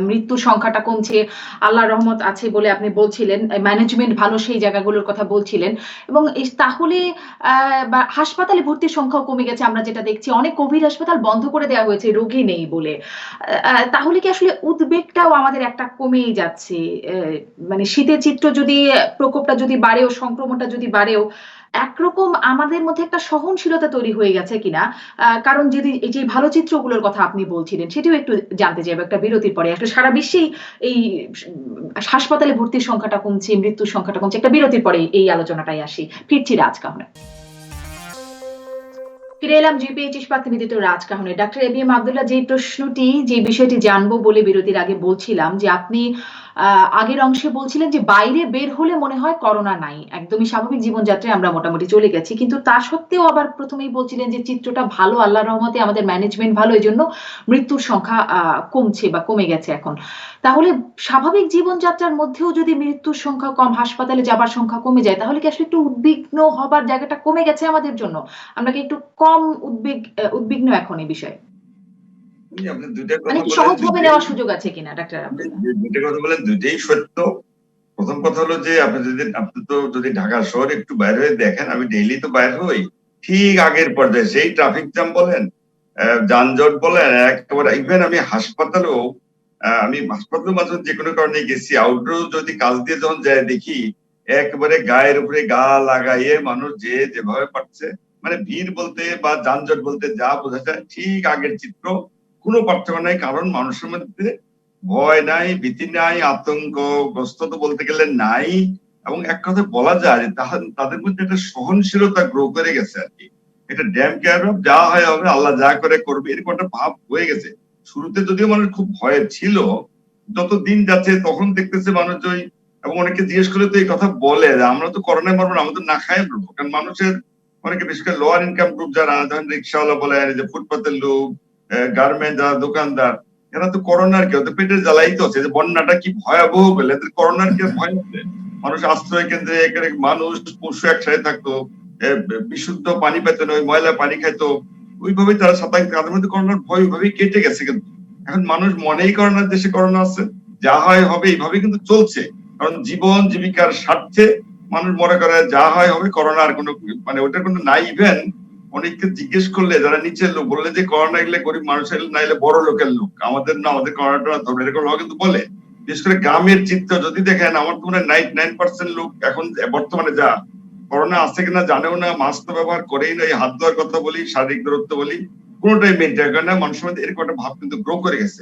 মৃত্যুর সংখ্যাটা কমছে, আল্লাহর রহমত আছে বলে আপনি বলছিলেন, ম্যানেজমেন্ট ভালো সেই জায়গাগুলোর কথা বলছিলেন, এবং তাহলে হাসপাতালে ভর্তির সংখ্যাও কমে গেছে। আমরা যেটা দেখছি অনেক কোভিড হাসপাতাল বন্ধ করে দেওয়া হয়েছে রোগী নেই বলে। তাহলে কি আসলে উদ্বেগটাও আমাদের একটা কমেই যাচ্ছে? মানে শীতের চিত্র যদি, প্রকোপটা যদি বাড়েও, সংক্রমণটা যদি বাড়েও, একরকম আমাদের মধ্যে একটা সহনশীলতা তৈরি হয়ে গেছে কিনা? কারণ যদি এই যে ভালো চিত্রগুলোর কথা আপনি বলছিলেন সেটিও একটু জানতে চাইবো একটা বিরতির পরে। আসলে সারা বিশ্বেই এই হাসপাতালে ভর্তির সংখ্যাটা কমছে, মৃত্যুর সংখ্যাটা কমছে। একটা বিরতির পরে এই আলোচনাটাই আসি। ফিরছি রাজকাহনে। ফিরে এলাম জিপিএইচ ইস্পাত নিবেদিত রাজকাহনে। ডাক্তার এবিএম আব্দুল্লাহ, যে বিষয়টি জানবো বলে বিরতির আগে বলছিলাম যে আপনি আগের অংশে বলছিলেন যে বাইরে বের হলে মনে হয় করোনা নাই, একদমই স্বাভাবিক জীবনযাত্রায় আমরা মোটামুটি চলে গেছি, কিন্তু তা সত্ত্বেও আবার প্রথমেই বলছিলেন যে চিত্রটা ভালো, আল্লাহর রহমতে আমাদের ম্যানেজমেন্ট ভালো, এই জন্য মৃত্যুর সংখ্যা কমছে বা কমে গেছে এখন। তাহলে স্বাভাবিক জীবনযাত্রার মধ্যেও যদি মৃত্যুর সংখ্যা কম, হাসপাতালে যাবার সংখ্যা কমে যায়, তাহলে কি আসলে একটু উদ্বিগ্ন হবার জায়গাটা কমে গেছে আমাদের জন্য? আমরা কি একটু কম উদ্বিগ্ন এখন এই বিষয়ে? আপনি দুইটা মানে কথা কি বলেন, সহজভাবে নেওয়ার সুযোগ আছে কিনা ডাক্তার আব্দুল্লাহ? দুইটা কথা বলেন, দুইটাই সত্য। প্রথম কথা হলো যে আপনি তো যদি ঢাকা শহরে একটু বাইরে হয়ে দেখেন, আমি ডেইলি তো বাইরে হই, ঠিক আগের পর্যায়ে সেই ট্রাফিক জ্যাম বলেন, যানজট বলেন, একেবারে ইভেন আমি হাসপাতালেও মাঝে যে কোনো কারণে গেছি, আউটডোর যদি কাজ দিয়ে যখন যায় দেখি একেবারে গায়ের উপরে গা লাগাইয়ে মানুষ যে যেভাবে পারছে, মানে ভিড় বলতে বা যানজট বলতে যা বোঝা যায় ঠিক আগের চিত্র, কোনো পার্থক্য নাই। কারণ মানুষের মধ্যে ভয় নাই, ভীতি নাই, আতঙ্কগ্রস্ত তো বলতে গেলে নাই। এবং এক কথায় বলা যায় যে তাদের মধ্যে একটা সহনশীলতা গ্রো করে গেছে আর কি। এটা ড্যাম কেয়ার অফ, যা হয় হবে, আল্লাহ যা করে করবে, এরকম একটা ভাব হয়ে গেছে। শুরুতে যদিও মানুষ খুব ভয়ে ছিল, যত দিন যাচ্ছে তখন দেখতেছে মানুষ এবং অনেকে জিজ্ঞেস করলে তো এই কথা বলে যে আমরা তো করোনায় মরবো না, আমাদের না খায় মরবো। কারণ মানুষের অনেকে বিশেষ করে লোয়ার ইনকাম গ্রুপ যারা, ধরেন রিক্সাওয়ালা বলেন, যে ফুটপাতের লোক, গার্মেন্ট যারা দোকানদার, এরা তো করোনার কি হতো, পেটের জ্বালাই তো আছে। যে বন্যাটা কি ভয়াবহ বলে, এদের করোনার কি ভয় আছে? মানুষ আশ্রয় কেন্দ্রে মানুষ পশু একসাথে থাকতো, বিশুদ্ধ পানি পেত না, ওই ময়লা পানি খাইতো, ওইভাবেই তারা তাদের মধ্যে করোনার ভয় ওইভাবেই কেটে গেছে। কিন্তু এখন মানুষ মনেই করোনার দেশে করোনা আছে, যা হয় হবে, এইভাবে কিন্তু চলছে। কারণ জীবন জীবিকার স্বার্থে মানুষ মনে করে যা হয় হবে, করোনা আর কোনো মানে ওটার কোনো নাই। ইভেন অনেককে জিজ্ঞেস করলে যারা নিচের লোক বললে যে করোনা এলে গরিব মানুষের না এলে বড় লোকের লোক, আমাদের না, আমাদের করোনাটা ধরে, এরকম কিন্তু বলে। বিশেষ করে গ্রামের চিত্র যদি দেখেন, আমার তো মনে হয় 99% লোক এখন বর্তমানে যা করোনা আছে কিনা জানেও না, মাস্ক তো ব্যবহার করেই না, হাত ধোয়ার কথা বলি, শারীরিক দূরত্ব বলি, কোনোটাই মেনটেন করে না। মানুষের মধ্যে এরকম একটা ভাব কিন্তু গ্রো করে গেছে।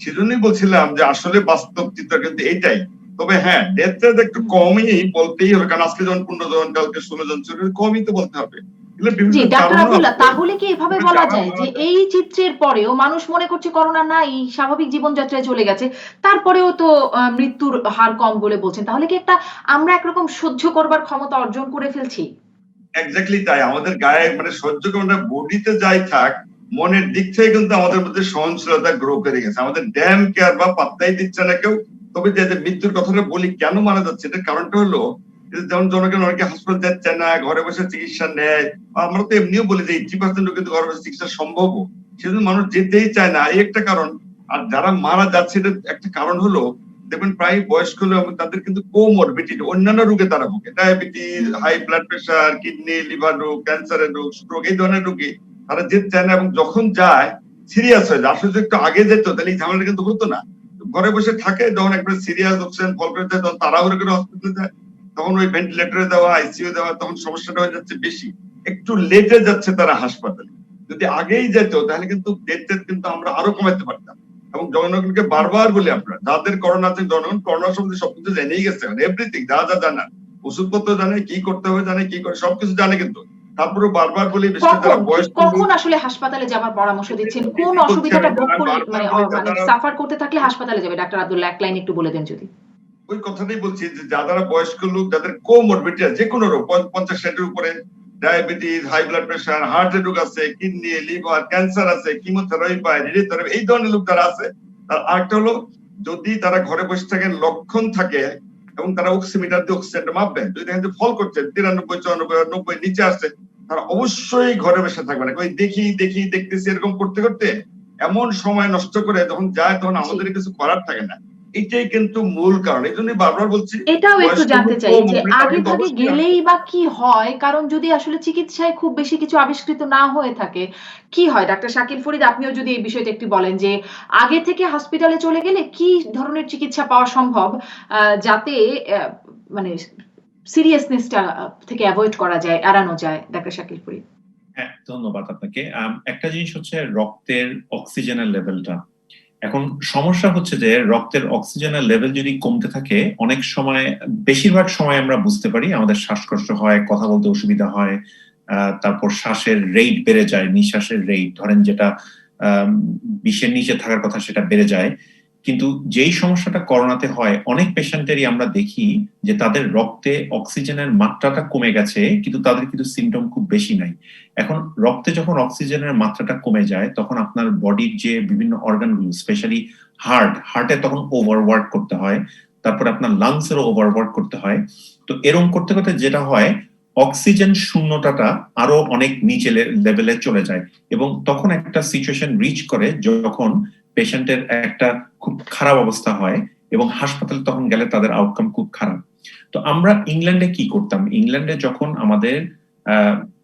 সেজন্যই বলছিলাম যে আসলে বাস্তব চিত্র কিন্তু এইটাই। তবে হ্যাঁ, ডেথ রেট একটু কমই বলতেই হবে, কারণ আজকে যখন 15 জন, কালকে 16 জন ছিল, কমই তো বলতে হবে। জি বিভিন্ন ডাক্তার কারণও আব্দুল্লাহ, আছে। তাহলে কি এভাবে বলা যায় যে এই চিত্রের পরেও মানুষ মনে করছে করোনা নাই, স্বাভাবিক জীবনযাত্রায় চলে গেছে, তারপরেও তো মৃত্যুর হার কম বলে বলছেন, তাহলে কি আমরা একরকম সহ্য করবার ক্ষমতা অর্জন করে ফেলছি? এক্স্যাক্টলি তাই। আমাদের গায়ে মানে সহ্য করে বডিতে যাই থাক, মনের দিক থেকে কিন্তু আমাদের মধ্যে সহনশীলতা গ্রো করে গেছে। আমাদের ড্যাম কেয়ার বা পাত্তাই দিচ্ছে না কেউ। তবে যে মৃত্যুর কথাটা বলি, কেন মারা যাচ্ছে, এটার কারণটা হলো যেমন জনগণ অনেকে হাসপাতাল যাচ্ছে না, ঘরে বসে চিকিৎসা নেয়। আমরা তো এমনিও বলি যে 80% লোক কিন্তু ঘরে বসে চিকিৎসা সম্ভব, সেজন্য মানুষ যেতেই চায় না, এই একটা কারণ। আর যারা মারা যাচ্ছে এটার একটা কারণ হলো, দেখবেন প্রায় বয়স্ক লোক এবং তাদের কিন্তু কোমরবিডিটি, অন্যান্য রোগে তারা ভোগে, diabetes, high blood pressure, kidney liver রোগ, ক্যান্সারের রোগ, স্ট্রোক, এই ধরনের রোগী তারা যেতে চায় না। এবং যখন যায় সিরিয়াস হয়ে যায়। আসলে যদি একটু আগে যেত তাহলে এই ঝামেলাটা কিন্তু হতো না। ঘরে বসে থাকে, যখন একবার সিরিয়াস অক্সিজেন ফল করে যায়, তখন তাড়াহুড়ো করে হসপিটালে যায়, তখন ওই ভেন্টিলেটরে দেওয়া, আইসিইউ দেওয়া, তখন সমস্যাটা হয়ে যাচ্ছে বেশি। একটু লেটে যাচ্ছে তারা হাসপাতালে। যদি আগেই যেত তাহলে কিন্তু ডেথ রেট কিন্তু আমরা আরো কমাতে পারতাম। এবং জনগণকে বারবার বলি, আপনারা যাদের করোনা আছে, জনগণ করোনা সম্বন্ধে সবকিছু জেনেই গেছে, এভরিথিং, যা যা জানা, ওষুধপত্র জানে, কি করতে হবে জানে, কি করে সবকিছু জানে। কিন্তু তারপরে বারবার বলি, বিশেষ করে যারা বয়স্ক কখন আসলে হাসপাতালে যাবার পরামর্শ দিচ্ছেন, কোন অসুবিধাটা ভোগ করলে মানে মানে সাফার করতে থাকলে হাসপাতালে যাবে? ডাক্তার আব্দুল্লাহ, এক লাইন একটু বলে দেন যদি। ওই কথাটাই বলছি যে যারা বয়স্ক লোক, যাদের কোমরবিডিটি আছে, যে কোনো রোগ 50-60 উপরে, ডায়াবেটিস, হাই ব্লাড প্রেশার, হার্টের রোগ আছে, কিডনি, লিভার, ক্যান্সার আছে, কিমোথেরাপি পায়, রেডিওথেরাপি, এই ধরনের লোক যারা আছে। তার আরেকটা হলো, যদি তারা ঘরে বসে থাকেন, লক্ষণ থাকে এবং তারা অক্সিমিটার দিয়ে অক্সিজেনটা মাপবেন, যদি দেখেন যে ফল করছে 93, 94, 90 নিচে আসছে, তারা অবশ্যই ঘরে বসে থাকবে না। ওই দেখতেছি এরকম করতে করতে এমন সময় নষ্ট করে যখন যায়, তখন আমাদের কিছু করার থাকে না। এটাই কিন্তু মূল কারণ। এই জন্যই বারবার বলছি, এটাও একটু জানতে চাই যে আগে কিন্তু ভাগে অবশ্যই গেলেই বা কি হয়, কারণ যদি আসলে চিকিৎসায় খুব বেশি কিছু আবিষ্কৃত না হয়ে থাকে, কি হয়? ডাক্তার শাকিল ফরিদ, আপনিও যদি এই বিষয়টা একটু বলেন যে আগে থেকে হসপিটালে চলে গেলে কি ধরনের চিকিৎসা পাওয়া সম্ভব, যাতে মানে সিরিয়াসনেসটা থেকে অ্যাভয়েড করা যায়, এড়ানো যায়। ডাক্তার শাকিল ফরিদ। হ্যাঁ, ধন্যবাদ আপনাকে। একটা জিনিস হচ্ছে রক্তের অক্সিজেনের লেভেলটা। এখন সমস্যা হচ্ছে যে রক্তের অক্সিজেনের লেভেল যদি কমতে থাকে, অনেক সময়, বেশিরভাগ সময় আমরা বুঝতে পারি আমাদের শ্বাসকষ্ট হয়, কথা বলতে অসুবিধা হয়, তারপর শ্বাসের রেট বেড়ে যায়, নিঃশ্বাসের রেট ধরেন যেটা 20-এর নিচে থাকার কথা সেটা বেড়ে যায়। কিন্তু যেই সমস্যাটা করোনাতে হয়, অনেক পেশেন্টেরই আমরা দেখি যে তাদের রক্তে অক্সিজেনের মাত্রাটা কমে গেছে, কিন্তু তাদের কিন্তু সিমটম খুব বেশি নাই। এখন রক্তে যখন অক্সিজেনের মাত্রাটা কমে যায়, তখন আপনার বডির যে বিভিন্ন অর্গানগুলো, স্পেশালি হার্টে তখন ওভারওয়ার্ক করতে হয়, তারপর আপনার লাংসেরও ওভারওয়ার্ক করতে হয়। তো এরকম করতে করতে যেটা হয়, অক্সিজেন শূন্যতাটা আরো অনেক নিচে লেভেলে চলে যায় এবং তখন একটা সিচুয়েশন রিচ করে যখন পেশেন্টের একটা খুব খারাপ অবস্থা হয় এবং হাসপাতালে তখন গেলে তাদের আউটকাম খুব খারাপ। তো আমরা ইংল্যান্ডে কি করতাম, ইংল্যান্ডে যখন আমাদের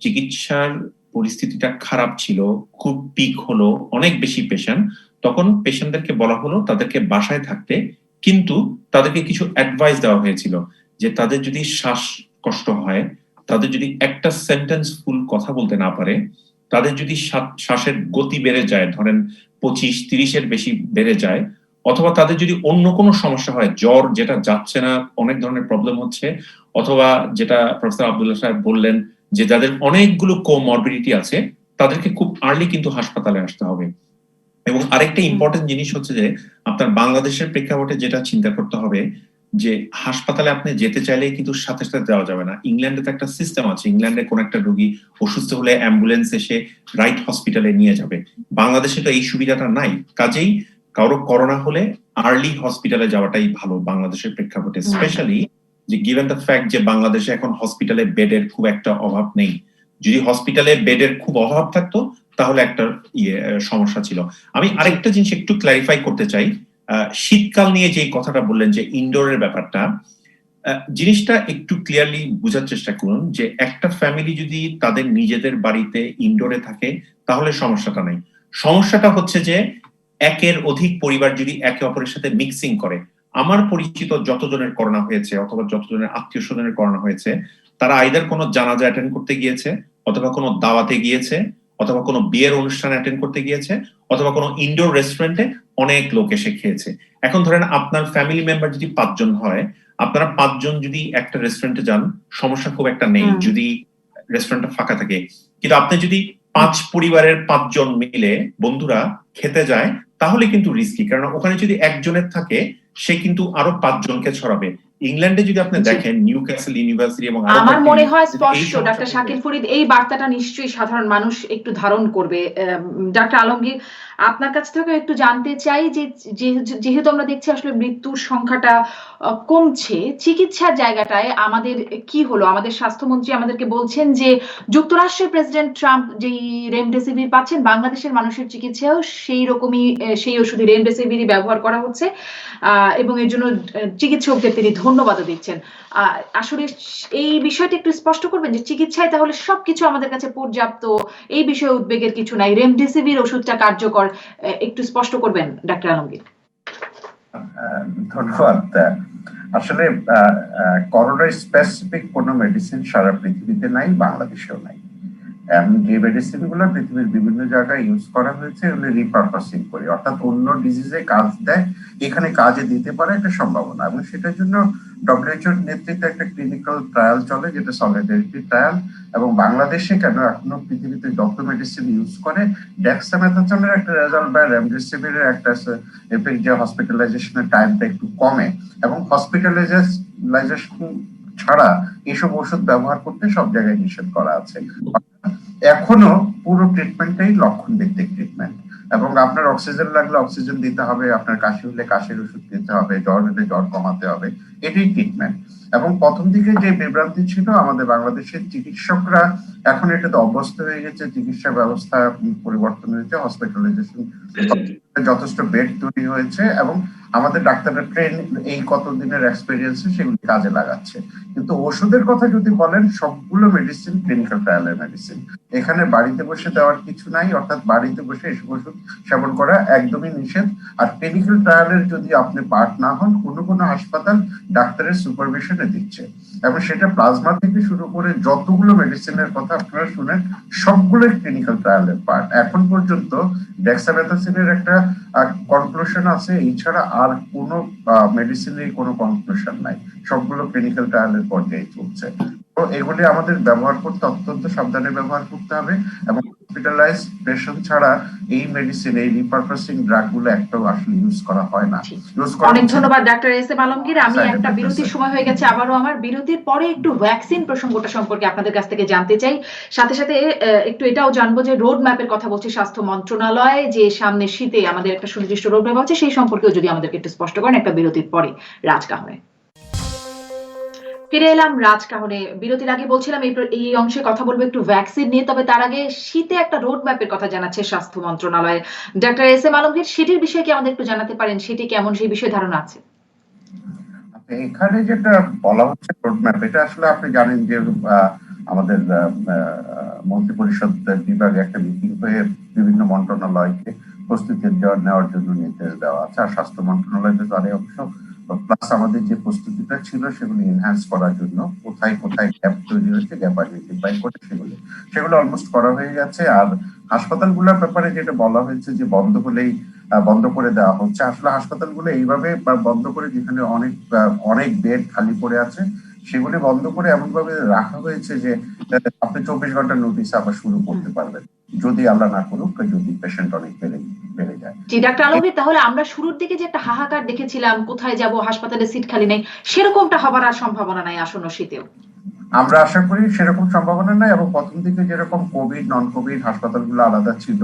চিকিৎসার পরিস্থিতিটা খারাপ ছিল, খুব পিক হলো, অনেক বেশি পেশেন্ট, তখন পেশেন্টদেরকে বলা হলো তাদেরকে বাসায় থাকতে, কিন্তু তাদেরকে কিছু অ্যাডভাইস দেওয়া হয়েছিল যে তাদের যদি শ্বাসকষ্ট হয়, তাদের যদি একটা সেন্টেন্স ফুল কথা বলতে না পারে, তাদের যদি শ্বাসের গতি বেড়ে যায়, ধরেন 25-30-এর বেশি বেড়ে যায়, অথবা তাদের যদি অন্য কোনো সমস্যা হয়, জ্বর যেটা যাচ্ছে না, অনেক ধরনের প্রবলেম হচ্ছে, অথবা যেটা প্রফেসর আব্দুল্লাহ সাহেব বললেন যে যাদের অনেকগুলো কোমরবিডিটি আছে, তাদেরকে খুব আর্লি কিন্তু হাসপাতালে আসতে হবে। এবং আরেকটা ইম্পর্টেন্ট জিনিস হচ্ছে যে আপনার বাংলাদেশের প্রেক্ষাপটে যেটা চিন্তা করতে হবে যে হাসপাতালে আপনি যেতে চাইলেই কিন্তু সাথে সাথে দেওয়া যাবে না। ইংল্যান্ডে তো একটা সিস্টেম আছে, ইংল্যান্ডে কোন একটা রোগী অসুস্থ হলে অ্যাম্বুলেন্স এসে রাইট হসপিটালে নিয়ে যাবে। বাংলাদেশে তো এই সুবিধাটা নাই, কাজেই কারো করোনা হলে আর্লি হসপিটালে যাওয়াটাই ভালো বাংলাদেশের প্রেক্ষাপটে, স্পেশালি যে গিভেন দ্য ফ্যাক্ট যে বাংলাদেশে এখন হসপিটালে বেডের খুব একটা অভাব নেই। যদি হসপিটালে বেডের খুব অভাব থাকতো তাহলে একটা সমস্যা ছিল। আমি আরেকটা জিনিস একটু ক্ল্যারিফাই করতে চাই, শীতকাল নিয়ে যে কথাটা বললেন যে ইনডোরের ব্যাপারটা, জিনিসটা একটু ক্লিয়ারলি বোঝার চেষ্টা করুন যে একটা ফ্যামিলি যদি তাদের নিজেদের বাড়িতে ইনডোরে থাকে তাহলে সমস্যাটা নাই। সমস্যাটা হচ্ছে যে একের অধিক পরিবার যদি একে অপরের সাথে মিক্সিং করে। আমার পরিচিত যতজনের করোনা হয়েছে অথবা যতজনের আত্মীয় স্বজনের করোনা হয়েছে, তারা আইদার কোনো জানাজা অ্যাটেন্ড করতে গিয়েছে, অথবা কোনো দাওয়াতে গিয়েছে, অথবা কোনো বিয়ের অনুষ্ঠান অ্যাটেন্ড করতে গিয়েছে, অথবা কোনো ইনডোর রেস্টুরেন্টে অনেক লোক এসে খেয়েছে। এখন ধরেন আপনার ফ্যামিলি মেম্বার যদি 5 জন হয়, আপনারা 5 জন যদি একটা রেস্টুরেন্টে যান, সমস্যা খুব একটা নেই যদি রেস্টুরেন্টটা ফাঁকা থাকে। কিন্তু আপনি যদি 5 পরিবারের 5 জন মিলে বন্ধুরা খেতে যায়, তাহলে কিন্তু রিস্কি, কারণ ওখানে যদি একজনের থাকে সে কিন্তু আরো 5 জনকে ছড়াবে। ইংল্যান্ডে যদি আপনি দেখেন নিউক্যাসল ইউনিভার্সিটি এবং আমার মনে হয় স্পষ্ট ডাক্তার শাকিল ফরিদ এই বার্তাটা নিশ্চয়ই সাধারণ মানুষ একটু ধারণ করবে। ডাক্তার আলমগীর, আপনার কাছ থেকে একটু জানতে চাই যে যেহেতু আমরা দেখছি আসলে মৃত্যুর সংখ্যাটা কমছে, চিকিৎসার জায়গাটায় আমাদের কি হলো? আমাদের স্বাস্থ্যমন্ত্রী আমাদেরকে বলছেন যে যুক্তরাষ্ট্রের প্রেসিডেন্ট ট্রাম্প যেই রেমডেসিভির পাচ্ছেন, বাংলাদেশের মানুষের চিকিৎসাও সেই রকমই, সেই ওষুধই রেমডেসিভিরই ব্যবহার করা হচ্ছে এবং এর জন্য চিকিৎসকদের তিনি ধন্যবাদও দিচ্ছেন। আসলে এই বিষয়টা একটু স্পষ্ট করবেন যে চিকিৎসায় তাহলে সবকিছু আমাদের কাছে পর্যাপ্ত, এই বিষয়ে উদ্বেগের কিছু নাই, রেমডেসিভির ওষুধটা কার্যকর, একটু স্পষ্ট করবেন ডাক্তার আলমগীর। ধন্যবাদ। আসলে করোনা স্পেসিফিক কোনো মেডিসিন সারা পৃথিবীতে নাই, বাংলাদেশেও নাই। যে মেডিসিন গুলো পৃথিবীর বিভিন্ন জায়গায় ইউজ করা হয়েছে এগুলো রিপারপাসিং করে, অর্থাৎ অন্য ডিজিজে কাজ দেয় এখানে কাজে দিতে পারে একটা সম্ভাবনা, এবং সেটার জন্য WHO নেতৃত্বে একটা ক্লিনিক্যাল ট্রায়াল চলে যেটা সলিডারিটি ট্রায়াল। এবং বাংলাদেশে কেন এখনো পৃথিবীতে যত মেডিসিন ইউজ করে ডেক্সামেথাসোনের একটা রেজাল্ট বা রেমডেসিভিরের একটা এফেক্ট, যে হসপিটালাইজেশনের টাইমটা একটু কমে, এবং হসপিটালাইজেশন ছাড়া এসব ওষুধ ব্যবহার করতে সব জায়গায় নিষেধ করা আছে। এখনো পুরো ট্রিটমেন্টটাই লক্ষণ ভিত্তিক ট্রিটমেন্ট, এবং আপনার অক্সিজেন লাগলে অক্সিজেন দিতে হবে, আপনার কাশি হলে কাশির ওষুধ দিতে হবে, জ্বর হলে জ্বর কমাতে হবে, এটাই ট্রিটমেন্ট। এবং প্রথম দিকে যে বিভ্রান্তি ছিল আমাদের বাংলাদেশের চিকিৎসকরা, এখন এটাতে অভ্যস্ত হয়ে গেছে, চিকিৎসা ব্যবস্থা পরিবর্তন হয়েছে, হসপিটালাইজেশন যথেষ্ট বেড তৈরি হয়েছে, এবং আমাদের ডাক্তাররা ট্রেন এই কতদিনের এক্সপেরিয়েন্সে সেগুলি কাজে লাগাচ্ছে। কিন্তু ওষুধের কথা যদি বলেন, সবগুলো মেডিসিন ক্লিনিক্যাল ট্রায়ালের মেডিসিন, এখানে বাড়িতে বসে দেওয়ার কিছু নাই, অর্থাৎ বাড়িতে বসে এসব ওষুধ সেবন করা একদমই নিষেধ। আর ক্লিনিক্যাল ট্রায়ালের যদি আপনি পার্ট না হন, কোনো কোনো হাসপাতাল ডাক্তারের সুপারভিশনে দিচ্ছে, এবং সেটা প্লাজমা থেকে শুরু করে যতগুলো মেডিসিনের কথা আপনারা শুনেন সবগুলোই ক্লিনিক্যাল ট্রায়ালের পার্ট। এখন পর্যন্ত ডেক্সামেথাসোনের একটা কনক্লুশন আছে, এছাড়া আর কোনো মেডিসিনের কোনো কনক্লুশন নাই, সবগুলো ক্লিনিক্যাল ট্রায়ালের পর্যায়ে চলছে। তো এগুলি আমাদের ব্যবহার করতে অত্যন্ত সাবধানে ব্যবহার করতে হবে, এবং হসপিটালাইজ পেশেন্ট ছাড়া এই মেডিসিন, এই রিপারপাসিং ড্রাগ গুলো একটাও আসলে ইউজ করা হয় না। অনেক ধন্যবাদ ডাক্তার এস.এম. আলমগীর। আমি একটা বিরতির সময় হয়ে গেছে, আবারও আমার বিরতির পরে একটু ভ্যাকসিন প্রসঙ্গটা সম্পর্কে আপনাদের কাছ থেকে জানতে চাই, সাথে সাথে একটু এটাও জানবো যে রোড ম্যাপের কথা বলছে স্বাস্থ্য মন্ত্রণালয়, যে সামনে শীতে আমাদের একটা সুনির্দিষ্ট রোড ম্যাপ আছে, সেই সম্পর্কেও যদি আমাদেরকে একটু স্পষ্ট করেন একটা বিরতির পরে রাজকাহনে। ফিরে এলাম রাজকাহনে। বিরতির আগে বলছিলাম এই অংশে কথা বলবো একটু ভ্যাকসিন নিয়ে। তবে তার আগে শীতে একটা রোড ম্যাপের কথা জানাচ্ছে স্বাস্থ্য মন্ত্রণালয়। ডাক্তার এস এম আলমগীর, সেটির বিষয়ে কি আমাদের একটু জানাতে পারেন? সেটি কেমন, সেই বিষয়ে ধারণা আছে? এখানে যেটা বলা হচ্ছে রোডম্যাপ, এটা আসলে আপনি জানেন যে আমাদের মন্ত্রী পরিষদ বিভাগে একটা মিটিং হয়ে বিভিন্ন মন্ত্রণালয়কে প্রস্তুতি নেওয়ার জন্য নির্দেশ দেওয়া আছে। আর স্বাস্থ্য মন্ত্রণালয় তো তারই অংশ, প্লাস আমাদের যে প্রস্তুতিটা ছিল সেগুলো এনহ্যান্স করার জন্য কোথায় কোথায় গ্যাপ তৈরি হয়েছে, গ্যাপ আইডেন্টিফাই করে সেগুলো অলমোস্ট করা হয়ে গেছে। আর হাসপাতালগুলোর ব্যাপারে যেটা বলা হয়েছে যে বন্ধ হলেই বন্ধ করে দেওয়া হচ্ছে, আসলে হাসপাতালগুলো এইভাবে বন্ধ করে, যেখানে অনেক বেড খালি পড়ে আছে সেগুলি বন্ধ করে এমন ভাবে রাখা হয়েছে যে আপনি 24 ঘন্টার নোটিস আবার শুরু করতে পারবেন, যদি আল্লাহ না করুক, যদি পেশেন্ট অনেক বেড়ে যায়। জি ডাক্তার আলমগীর, তাহলে আমরা শুরুর দিকে যে একটা হাহাকার দেখেছিলাম, কোথায় যাব, হাসপাতালে সিট খালি নেই, সেরকমটা হবার আর সম্ভাবনা নাই আসন্ন শীতেও? আমরা আশা করি সেরকম সম্ভাবনা নাই। এবং প্রথম দিকে যেরকম কোভিড নন কোভিড হাসপাতালগুলো আলাদা ছিল,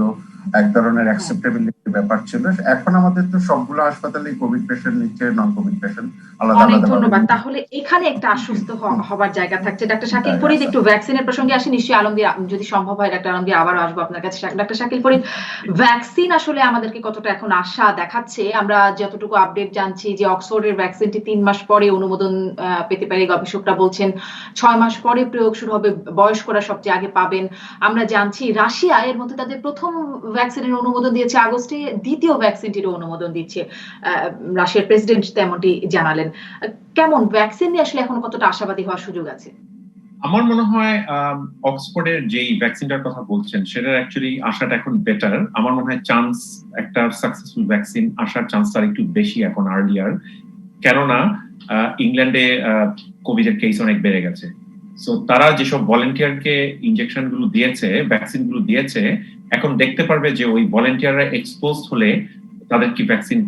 এক ধরনের অ্যাকসেপ্টেবিলিটি ব্যাপার ছিল, এখন আমাদের তো সবগুলো হাসপাতালে কোভিড পেশেন্ট নিচ্ছে, নন কোভিড পেশেন্ট আলাদা অনেক আলাদা ধন্যবাদ। তাহলে এখানে একটা আশ্বস্ত হবার জায়গা থাকছে। ডাক্তার শাকিল ফরিদ, একটু ভ্যাকসিনের প্রসঙ্গে আসি। নিশ্চয়ই আলমগীর, যদি সম্ভব হয় ডাক্তার আলমগীর আবারও আসবো আপনার কাছে। ডাক্তার শাকিল ফরিদ, ভ্যাকসিন আসলে আমাদেরকে কতটা এখন আশা দেখাচ্ছে? আমরা যতটুকু আপডেট জানছি যে অক্সফোর্ডের ভ্যাকসিনটি 3 মাস পরে অনুমোদন পেতে পারে, গবেষকরা বলছেন 6 মাস পরে প্রয়োগ শুরু হবে, বয়স্করা সবচেয়ে আগে পাবেন। আমরা জানছি রাশিয়া এর মধ্যে তাদের প্রথম ভ্যাকসিনের অনুমোদন দিয়েছে আগস্টে, দ্বিতীয় ভ্যাকসিনটিরও অনুমোদন দিচ্ছে রাশিয়ার প্রেসিডেন্ট তেমনটি জানালেন। কেমন ভ্যাকসিন নিয়ে আসলে এখন কতটা আশাবাদী হওয়ার সুযোগ আছে? আমার মনে হয় অক্সফোর্ডের যেই ভ্যাকসিনটার কথা বলছেন সেটার অ্যাকচুয়ালি আশাটা এখন বেটার। আমার মনে হয় চান্স, একটা সাকসেসফুল ভ্যাকসিন আসার চান্স তার একটু বেশি এখন আর্লিয়ার, কেননা ইংল্যান্ডে কোভিড এর কেস অনেক বেড়ে গেছে। সো তারা যেসব ভলেন্টিয়ারকে ইনজেকশন গুলো দিয়েছে, ভ্যাকসিন গুলো দিয়েছে, এখন দেখতে পারবে যে ওই ভলেন্টিয়াররা এক্সপোজ হলে তাদের কি ভ্যাকসিন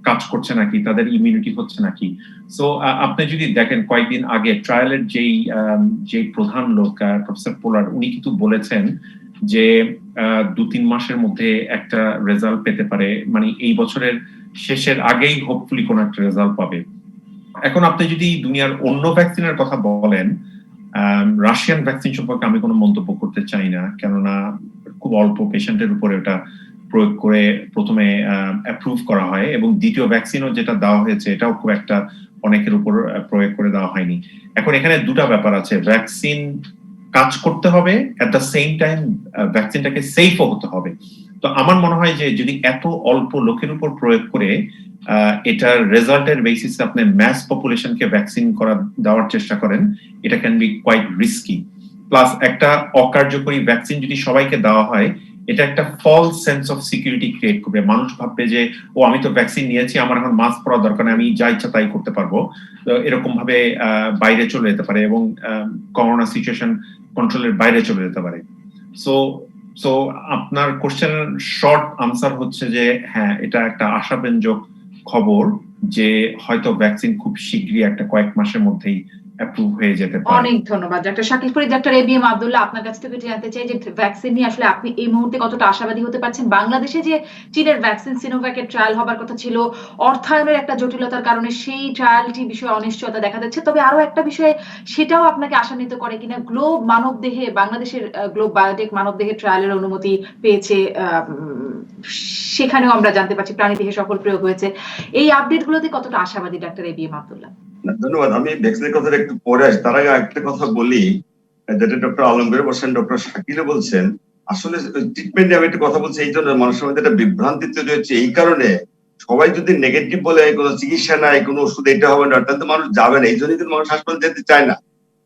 কাজ করছে নাকি, তাদের ইমিউনিটি হচ্ছে নাকি। সো আপনি যদি দেখেন কয়েকদিন আগে ট্রায়ালের যে প্রধান লোক প্রফেসর পোলার, উনি কিন্তু বলেছেন যে 2-3 মাসের মধ্যে একটা রেজাল্ট পেতে পারে, মানে এই বছরের শেষের আগেই হোপফুলি কোন একটা রেজাল্ট পাবে। এখন আপনি যদি দুনিয়ার অন্য ভ্যাকসিনের কথা বলেন, রাশিয়ান ভ্যাকসিন সম্পর্কে আমি কোনো মন্তব্য করতে চাই না, কেননা খুব অল্প পেশেন্টের উপরে ওটা প্রয়োগ করে প্রথমে অ্যাপ্রুভ করা হয়, এবং দ্বিতীয় ভ্যাকসিনও যেটা দেওয়া হয়েছে এটাও খুব একটা অনেকের উপর প্রয়োগ করে দেওয়া হয়নি। এখন এখানে দুটা ব্যাপার আছে, ভ্যাকসিন কাজ করতে হবে, এট দ্য সেম টাইম ভ্যাকসিনটাকে সেফও হতে হবে। তো আমার মনে হয় যে যদি এত অল্প লোকের উপর প্রয়োগ করে এটার রেজাল্টের বেসিসে আপনি ম্যাস পপুলেশনকে ভ্যাকসিন দেওয়ার চেষ্টা করেন, এটা can be quite risky. Plus একটা অকার্যকরী ভ্যাকসিন যদি সবাইকে দেওয়া হয়, এটা একটা false sense of security create করবে। মানুষ ভাববে যে ও আমি তো ভ্যাকসিন নিয়েছি, আমার এখন মাস্ক পরা দরকার নেই, আমি যা ইচ্ছা তাই করতে পারবো। এরকম ভাবে বাইরে চলে যেতে পারে এবং করোনা সিচুয়েশন কন্ট্রোলের বাইরে চলে যেতে পারে। সো আপনার কোশ্চেনের শর্ট আনসার হচ্ছে যে হ্যাঁ, এটা একটা আশাব্যঞ্জক খবর যে হয়তো ভ্যাকসিন খুব শীঘ্রই একটা কয়েক মাসের মধ্যেই অ্যাপ্রুভ হয়ে যেতে পারে। অনেক ধন্যবাদ doctor Shakil Farid. Doctor A B M Abdullah, আপনার কাছ থেকে জানতে চাই যে ভ্যাকসিন নিয়ে আসলে আপনি এই মুহূর্তে কতটা আশাবাদী হতে পারছেন? বাংলাদেশে যে চীনের ভ্যাকসিন সিনোভ্যাকের ট্রায়াল হবার কথা ছিল, অর্থায়নের একটা জটিলতার কারণে সেই ট্রায়ালটি বিষয়ে অনিশ্চয়তা দেখা যাচ্ছে। তবে আরো একটা বিষয়ে, সেটাও আপনাকে আশান্বিত করে কিনা, গ্লোব মানবদেহে, বাংলাদেশের গ্লোব বায়োটেক মানবদেহে ট্রায়ালের অনুমতি পেয়েছে, সেখানেও আমরা জানতে পারছি প্রাণীদেহে সফল প্রয়োগ হয়েছে। এই আপডেট গুলোতে কতটা আশাবাদী doctor A B M Abdullah? ধন্যবাদ। আমি ভ্যাকসিনের কথাটা একটু পরে আসি, তার আগে একটা কথা বলি, যেটা ডক্টর আলমগীর বলছেন, ডক্টর শাকিলও বলছেন। আসলে ট্রিটমেন্টে আমি একটা কথা বলছি এই জন্য, মানুষের মধ্যে একটা বিভ্রান্তি তৈরি হচ্ছে এই কারণে, সবাই যদি নেগেটিভ বলে কোনো চিকিৎসা নাই, কোনো ওষুধ এটা হবে না, তাহলে তো মানুষ যাবে না। এই জন্যই কিন্তু মানুষ হাসপাতাল যেতে চায় না।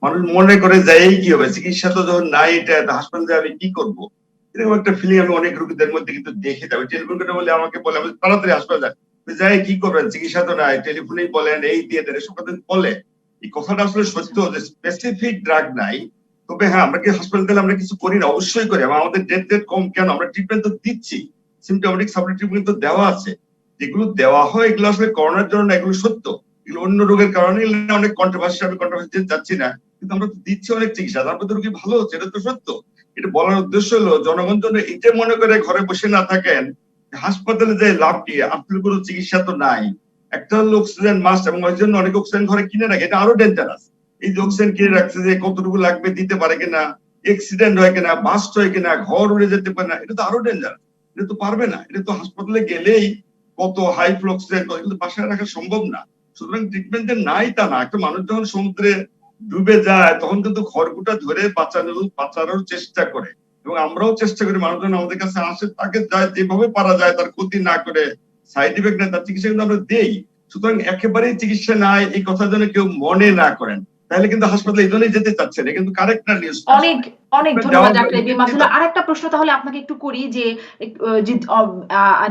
মানুষ মনে করে যাই কি হবে, চিকিৎসা তো যখন নাই, এটা হাসপাতাল যাবে কি করবো, এরকম একটা ফিলিং আমি অনেক রোগীদের মধ্যে কিন্তু দেখে যাবে। টেলিফোন করে বলে আমাকে বলে আমি তাড়াতাড়ি হাসপাতাল যাই, কি করবেন, চিকিৎসা তো নাই, টেলিফোনেই বলেন, এই দিয়ে দেন, এসব কথা বলে। এই কথাটা আসলে সত্য যে স্পেসিফিক ড্রাগ নাই। তবে হ্যাঁ, আমরা কি হাসপাতাল গেলে আমরা কিছু করি না? অবশ্যই করি। আমাদের ডেথ রেট কম কেন? আমরা ট্রিটমেন্ট তো দিচ্ছি, সিমটোমেটিক সাপোর্ট ট্রিটমেন্ট তো দেওয়া আছে। যেগুলো দেওয়া হয় এগুলো আসলে করোনার জন্য না, এগুলো সত্য। এগুলো অন্য রোগের কারণে অনেক কন্ট্রোভার্সি, আমি কন্ট্রোভার্সি যাচ্ছি না, কিন্তু আমরা তো দিচ্ছি অনেক চিকিৎসা, তারপর তো রোগী ভালো হচ্ছে, এটা তো সত্য। এটা বলার উদ্দেশ্য হলো জনগণ যেন এটা মনে করে ঘরে বসে না থাকেন, হাসপাতালে যে লাভ কি, আপনার কোনো চিকিৎসা তো নাই। একটা হলো অক্সিজেন মাস্ক, এবং ওই জন্য অনেক অক্সিজেন ঘরে কিনে রাখে, এটা আরো ডেঞ্জারাস। এই যে অক্সিজেন কিনে রাখছে যে কতটুকু লাগবে দিতে পারে কিনা, অ্যাক্সিডেন্ট হয় কিনা, বাস্ট হয় কিনা, ঘর উড়ে যেতে পারে না, এটা তো আরো ডেঞ্জার। এটা তো পারবে না, এটা তো হাসপাতালে গেলেই কত হাই ফ্লো অক্সিজেন কিন্তু বাসায় রাখা সম্ভব না। সুতরাং ট্রিটমেন্টের নাই তা না, একটা মানুষ যখন সমুদ্রে ডুবে যায় তখন কিন্তু খড়কুটা ধরে বাঁচানোর চেষ্টা করে, এবং আমরাও চেষ্টা করি মানুষজন আমাদের কাছে আসে তাকে যেভাবে পারা যায় তার ক্ষতি না করে, সাইড ইফেক্ট নেই তার চিকিৎসা কিন্তু আমরা দেই। সুতরাং একেবারেই চিকিৎসা নাই এই কথা যেন কেউ মনে না করেন, তাহলে কিন্তু হাসপাতালে এই জন্যই যেতে চাচ্ছে না, কিন্তু কারেক্ট না নিউজ। অনেক অনেক ধন্যবাদ ডাক্তার এবিএম আব্দুল্লাহ। আরেকটা প্রশ্ন তাহলে আপনাকে একটু করি যে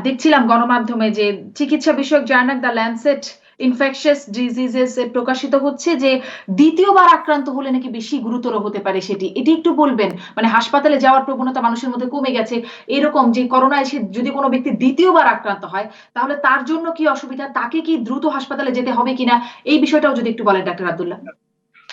দেখছিলাম গণমাধ্যমে যে চিকিৎসা বিষয়ক journal the Lancet infectious diseases প্রকাশিত হচ্ছে যে দ্বিতীয়বার আক্রান্ত হলে নাকি বেশি গুরুতর হতে পারে সেটি, এটি একটু বলবেন? মানে হাসপাতালে যাওয়ার প্রবণতা মানুষের মধ্যে কমে গেছে, এরকম যে করোনায় এসে যদি কোনো ব্যক্তি দ্বিতীয়বার আক্রান্ত হয় তাহলে তার জন্য কি অসুবিধা, তাকে কি দ্রুত হাসপাতালে যেতে হবে কিনা, এই বিষয়টাও যদি একটু বলেন ডাক্তার আব্দুল্লাহ।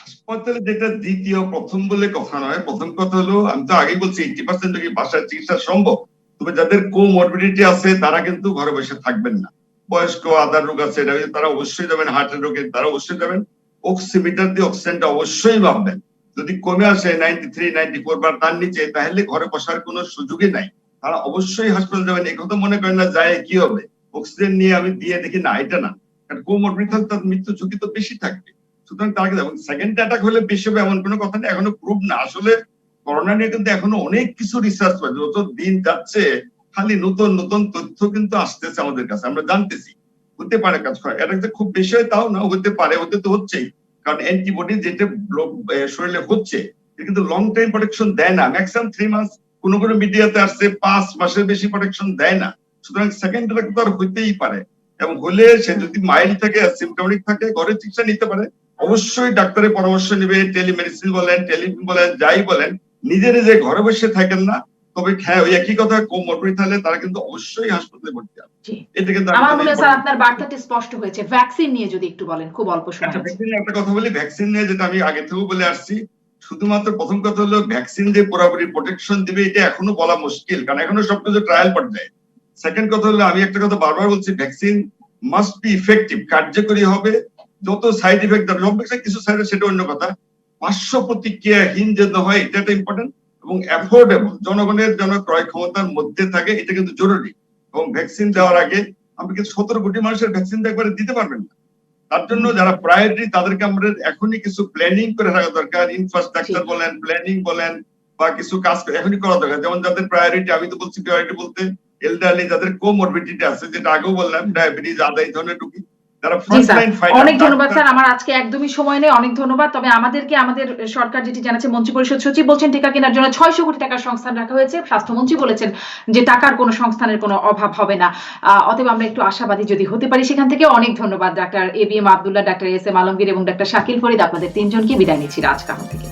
হাসপাতালে যেটা দ্বিতীয় প্রথম বলে কথা নয়, প্রথম কথা হলো আমি তো আগেই বলছি 80% রোগী বাসায় চিকিৎসা সম্ভব, তবে যাদের কোমরবিডিটি আছে তারা কিন্তু ঘরে বসে থাকবেন না। বয়স্ক আদার রোগ আছে তারা অবশ্যই যাবেন, হার্টের রোগী তারা অবশ্যই যাবেন, অক্সিমিটার দিয়ে অক্সিজেনটা অবশ্যই ভাববেন। যদি কমে আসে 93, 94 বা তার নিচে তাহলে ঘরে বসার কোনো সুযোগই নাই, তারা অবশ্যই হাসপাতাল যাবেন। এই কথা মনে করেন না যায় কি হবে অক্সিজেন নিয়ে আমি দিয়ে দেখি, না এটা না, কারণ কোমরবিডিটি থাকলে তার মৃত্যু ঝুঁকি তো বেশি থাকবে। সুতরাং তাকে সেকেন্ড অ্যাটাক হলে বেশি হবে এমন কোনো কথা নেই, এখনো প্রুভ না। আসলে করোনা নিয়ে কিন্তু এখনো অনেক কিছু রিসার্চ হয়, যত দিন যাচ্ছে খালি নতুন নতুন তথ্য কিন্তু আসতেছে আমাদের কাছে, আমরা জানতেছি। হতে পারে কাজ করে এটা যে খুব বেশি হয় তাও না, হতে পারে, হতে তো হচ্ছেই, কারণ অ্যান্টিবডি যেটা শরীরে হচ্ছে এটা কিন্তু লং টাইম প্রোটেকশন দেয় না, ম্যাক্সিমাম 3 মাস, কোনো কোনো মিডিয়াতে আসছে 5 মাসের বেশি প্রোটেকশন দেয় না। সুতরাং সেকেন্ড অ্যাটাক তো আর হইতেই পারে, এবং হলে সে যদি মাইল্ড থাকে, সিমটমেটিক থাকে, ঘরে চিকিৎসা নিতে পারে। অবশ্যই ডাক্তারের পরামর্শ নেবে, টেলিমেডিসিন বলেন, টেলিফোন বলেন, যাই বলেন, নিজে নিজে ঘরে বসে থাকেন না। তবে হ্যাঁ ওই একই কথা, কোমরবিডিটি থাকলে তারা কিন্তু অবশ্যই হাসপাতালে ভর্তি হবে। এটা কিন্তু আমার মনে হয় স্যার আপনার বার্তাটি স্পষ্ট হয়েছে। ভ্যাকসিন নিয়ে যদি একটু বলেন, খুব অল্প সময় আছে। ভ্যাকসিন একটা কথা বলি, ভ্যাকসিন নিয়ে যেটা আমি আগে থেকেও বলে আসছি, শুধুমাত্র প্রথম কথা হলো ভ্যাকসিন যে পুরোপুরি প্রোটেকশন দিবে এটা এখনো বলা মুশকিল, কারণ এখনো সবকিছু ট্রায়াল পর্যায়ে। সেকেন্ড কথা হলো আমি একটা কথা বারবার বলছি, ভ্যাকসিন মাস্ট বি ইফেক্টিভ, কার্যকরী হবে। যত সাইড ইফেক্ট কিছু সাইড সেটা অন্য কথা, পার্শ্ব প্রতিক্রিয়াহীন যেন হয় এটা একটা ইম্পর্টেন্ট, এবং অ্যাফোর্ডেবল, জনগণের জন্য ক্রয় ক্ষমতার মধ্যে থাকে, এটা কিন্তু জরুরি। এবং ভ্যাকসিন দেওয়ার আগে আপনি কিন্তু 17 কোটি মানুষের ভ্যাকসিন একবারে দিতে পারবেন না, তার জন্য যারা প্রায়োরিটি তাদেরকে আমাদের এখনই কিছু প্ল্যানিং করে রাখা দরকার। ইনফ্রাস্ট্রাকচার বলেন, প্ল্যানিং বলেন, বা কিছু কাজ এখনই করা দরকার। যেমন যাদের প্রায়োরিটি, আমি তো বলছি প্রায়োরিটি বলতে এলডারলি, যাদের কোমরবিডিটি আছে, যেটা আগেও বললাম ডায়াবেটিস, আদা, এই ধরনের রোগী, যারা ফ্রন্টলাইন ফাইটার। অনেক ধন্যবাদ স্যার, আমার আজকে একদমই সময় নেই, অনেক ধন্যবাদ। তবে আমাদের সরকার যেটি জানাচ্ছে, মন্ত্রী পরিষদ সচিব বলছেন টিকা কেনার জন্য 600 কোটি টাকার সংস্থান রাখা হয়েছে। স্বাস্থ্যমন্ত্রী বলেছেন যে টাকার কোনো সংস্থানের কোনো অভাব হবে না। অতএব আমরা একটু আশাবাদী যদি হতে পারি সেখান থেকে। অনেক ধন্যবাদ doctor ABM Abdullah, doctor S M Alamgir এবং ডাক্তার শাকিল ফরিদ, আপনাদের তিনজনকে বিদায় নিচ্ছি রাজকাহন থেকে।